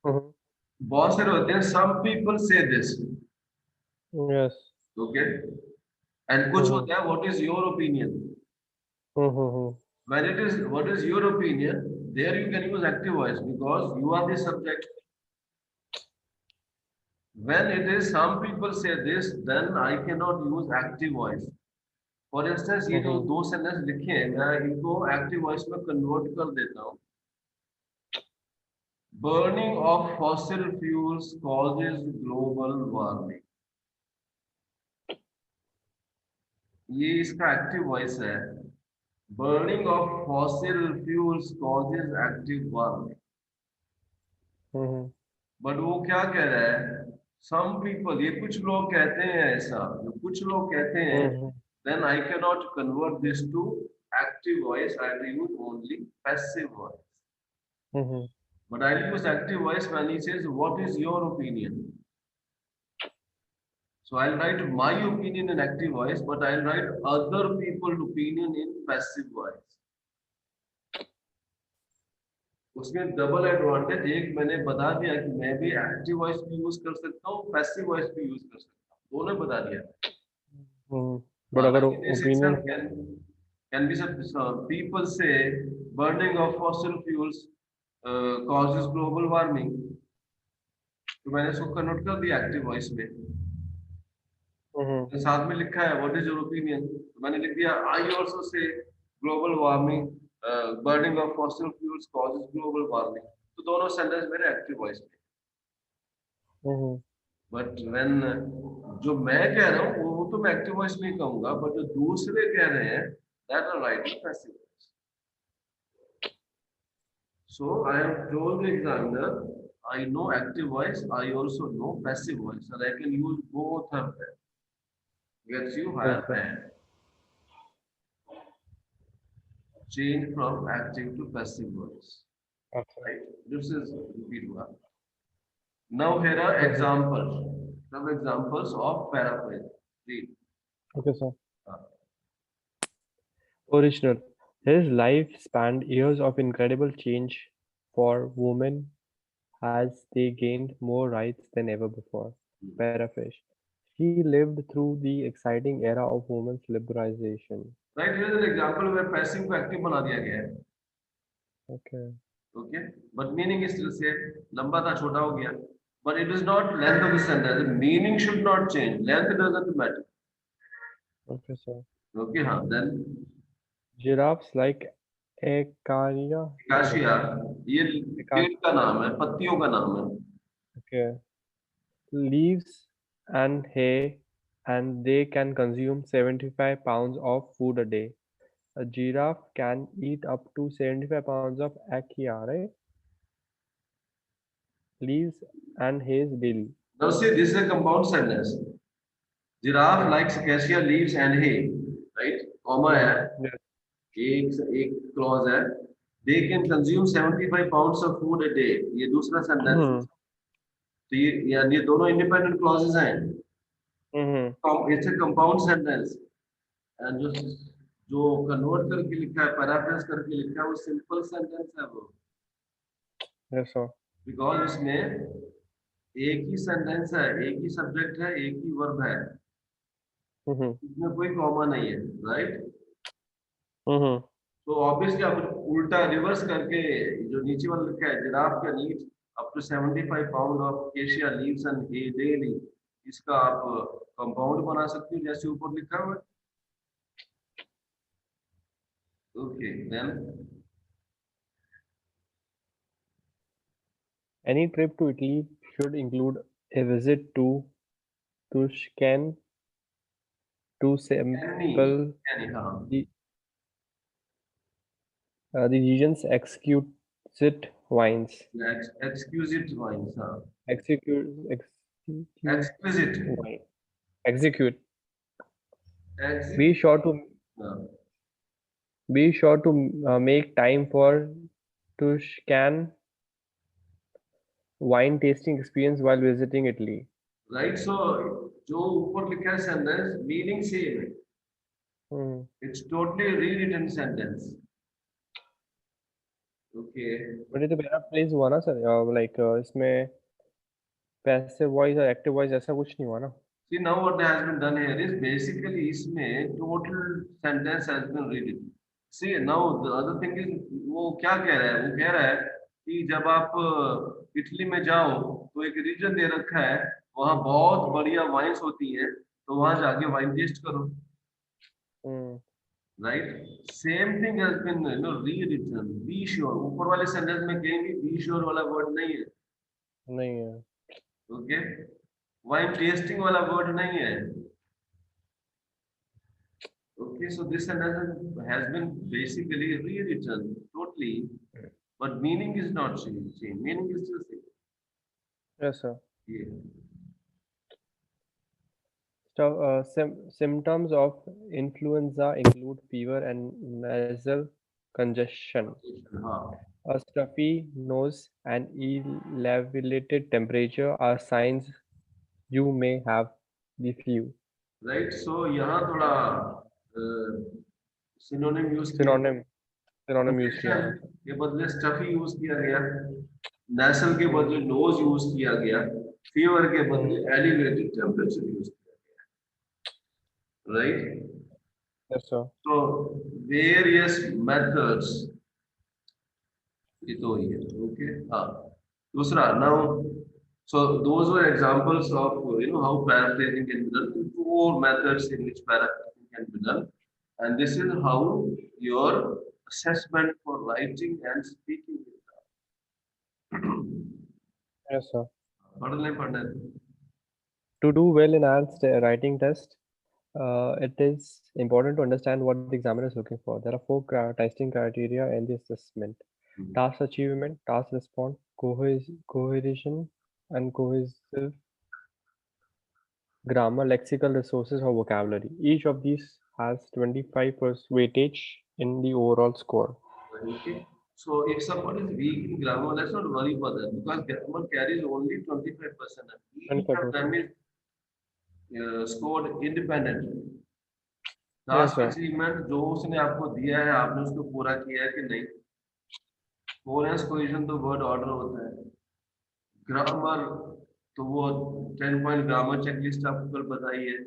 बहुत सारे होते हैं. Some people say this. Yes. Okay. And कुछ होता है what is your opinion. When it is what is your opinion, there you can use active voice because you are the subject. When it is some people say this, then I can not use active voice. For instance ये जो दो sentence लिखे हैं, मैं इनको active voice में convert कर देता हूँ. Burning of fossil fuels causes global warming. ये इसका एक्टिव वॉइस है. Burning of fossil fuels causes active warming. But वो क्या कह रहा है? Some people, ये कुछ लोग कहते हैं ऐसा, जो कुछ लोग कहते हैं, then I cannot convert this to active voice. I will use only passive voice. But I'll use active voice when he says, what is your opinion? So I'll write my opinion in active voice, but I'll write other people's opinion in passive voice. उसमें double advantage. एक मैंने बता दिया कि मैं भी active voice भी use कर सकता हूँ, पैसिव वॉइस भी यूज कर सकता हूँ, दोनों बता दिया. बट अगर opinion can be some people say burning of fossil fuels causes global warming, तो मैंने इसको कन्वर्ट कर दिया एक्टिव वॉइस में. Mm-hmm. साथ में लिखा है व्हाट इज योर ओपिनियन, मैंने लिख दिया I also say global warming, burning of fossil fuels causes global warming, तो दोनों सेंटेंस मेरे एक्टिव वॉइस में। Mm-hmm. बट व्हेन जो मैं कह रहा हूँ वो तो मैं एक्टिव वॉइस में ही कहूंगा, बट जो दूसरे कह रहे हैं that are writing passive voice. So I have told the examiner I know active voice, I also know passive voice, and I can use both of them. Gets you higher Okay. band. Change from active to passive voice. Okay. Right? This is repeat one. Now here are Mm-hmm. examples. Some examples of paraphrase. Read. Okay, sir. Uh, Original. His life spanned years of incredible change for women as they gained more rights than ever before. Paraphrase. He lived through the exciting era of women's liberalization. Right, here is an example where passive को active बना दिया गया है. Okay. Okay, but meaning is still same. लंबा था छोटा हो गया. But it is not length of the sentence. The meaning should not change. Length doesn't matter. Okay, sir. Okay, हाँ. Then Giraffes like Acacia. काशिया ये पेड़ Acacia. का नाम है, पत्तियों का नाम है. Okay. Leaves and hay, and they can consume 75 pounds of food a day. A giraffe can eat up to 75 pounds of acacia, right? Leaves and hay daily. Now see, this is a compound sentence. Giraffe likes acacia leaves and hay, right? Comma है, Yes. एक clause है. They can consume 75 pounds of food a day. ये दूसरा sentence. तो ये दोनों independent clauses हैं. Mm-hmm. It's a compound sentence. And जो convert करके लिखा है, paraphrase करके लिखा है, वो simple sentence है वो. Yes, sir. Because उसमें एक ही sentence है, एक ही subject है, एक ही verb है. Mm-hmm. इसमें कोई कॉमा नहीं है, राइट? Mm-hmm. तो ऑब्वियसली आप उल्टा रिवर्स करके जो नीचे वाला लिखा है giraffe can eat up to 75 pound of acacia leaves and hay daily, इसका आप कंपाउंड बना सकते हो जैसे ऊपर लिखा हुआ है. Okay, then Any trip to Italy should include a visit to Tuscany to sample any हाँ, the region's exquisite wines. Exquisite wines हाँ, Exquisite exquisite wine. Execute. Exit Be sure to हाँ, make time for Tuscan wine tasting experience while visiting Italy. Right. So जो ऊपर लिखा है sentence meaning same है, Hmm. It's totally rewritten sentence. Okay, But ये तो paraphrase हुआ ना सर, like इसमें passive voice और active voice ऐसा कुछ नहीं हुआ ना. see now what has been done here is basically इसमें total sentence has been rewritten. See now the other thing is वो क्या कह रहा है, वो कह रहा है कि जब आप इटली में जाओ तो एक रीजन दे रखा है, वहाँ बहुत बढ़िया वाइन्स होती हैं, तो वहाँ जाके वाइन टेस्ट करो. Right, same thing has been rewritten. Be sure, ऊपर वाले सेंटेंस में कहीं भी बी श्योर वाला वर्ड नहीं है. नहीं है. ओके, वाइन टेस्टिंग वाला वर्ड नहीं है. Okay, so this sentence has been basically rewritten totally, but meaning is not changed. Meaning is still same. Yes, sir. Yeah. So, symptoms of influenza include fever and nasal congestion. A stuffy nose and elevated temperature are signs you may have the flu. Right. So यहाँ थोड़ा synonym use किया. Synonym use किया. के बदले stuffy use किया गया. Nasal के बदले nose use किया गया. Fever के बदले elevated temperature use किया गया. Right. Yes, sir. So various methods. ये तो ही है. Okay. हाँ. दूसरा now. So those were examples of how paraphrasing can be done. 4 methods in which paraphrasing can be done, and this is how your assessment for writing and speaking is done. Yes, sir. पढ़ने पढ़ने To do well in IELTS writing test, it is important to understand what the examiner is looking for. There are four testing criteria in the assessment: task achievement, task response, cohesion, and cohesive, grammar, lexical resources, or vocabulary. Each of these has 25% weightage in the overall score. Okay. So if someone is weak in grammar, let's not worry about that because grammar carries only 25%. And each of them is scored independently. Yes, task sir. Achievement जो उसने आपको दिया है आपने उसको पूरा किया है कि नहीं. कोहेरेंस कोहेजन तो वर्ड ऑर्डर होता है. ग्रामर तो वो 10 पॉइंट ग्रामर चेकलिस्ट आपको कल बताई है.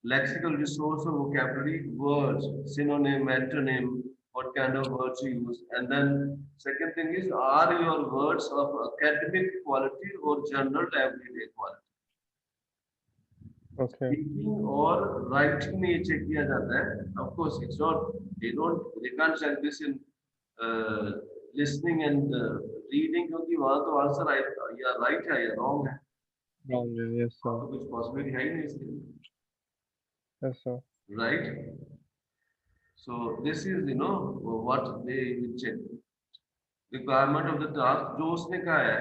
लेक्सिकल रिसोर्स और vocabulary words synonym antonym what kind of words you use, and then second thing is are your words of academic quality or general everyday quality. Okay. Speaking or writing में ये check किया जाता है. Of course, it's not they can't check this in listening and reading क्योंकि वहाँ तो answer या right है या wrong है. Wrong, yes, sir. तो कुछ possibility है ही नहीं इसके लिए. Yes, sir. Right? So this is what they will check. Requirement of the task जो उसने कहा है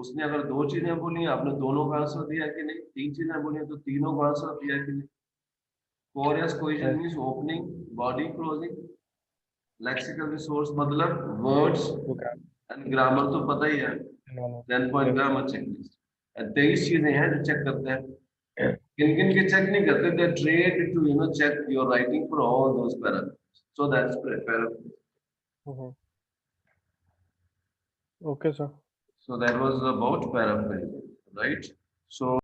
उसने अगर दो चीजें बोली आपने दोनों का आंसर दिया कि नहीं. तीन चीजें बोली तो तीनों का आंसर दिया कि नहीं. Coherence cohesion means opening body closing. Lexical resource मतलब वर्ड्स एंड ग्रामर तो पता ही है. 10 पॉइंट ग्रामर चेकलिस्ट. 23 चीजें हैं जो चेक करते हैं. किन किन के चेक नहीं करते. They train to check your writing for all those parameters. So that's paraphrase. Okay, sir. So that was about paraphrasing, right? So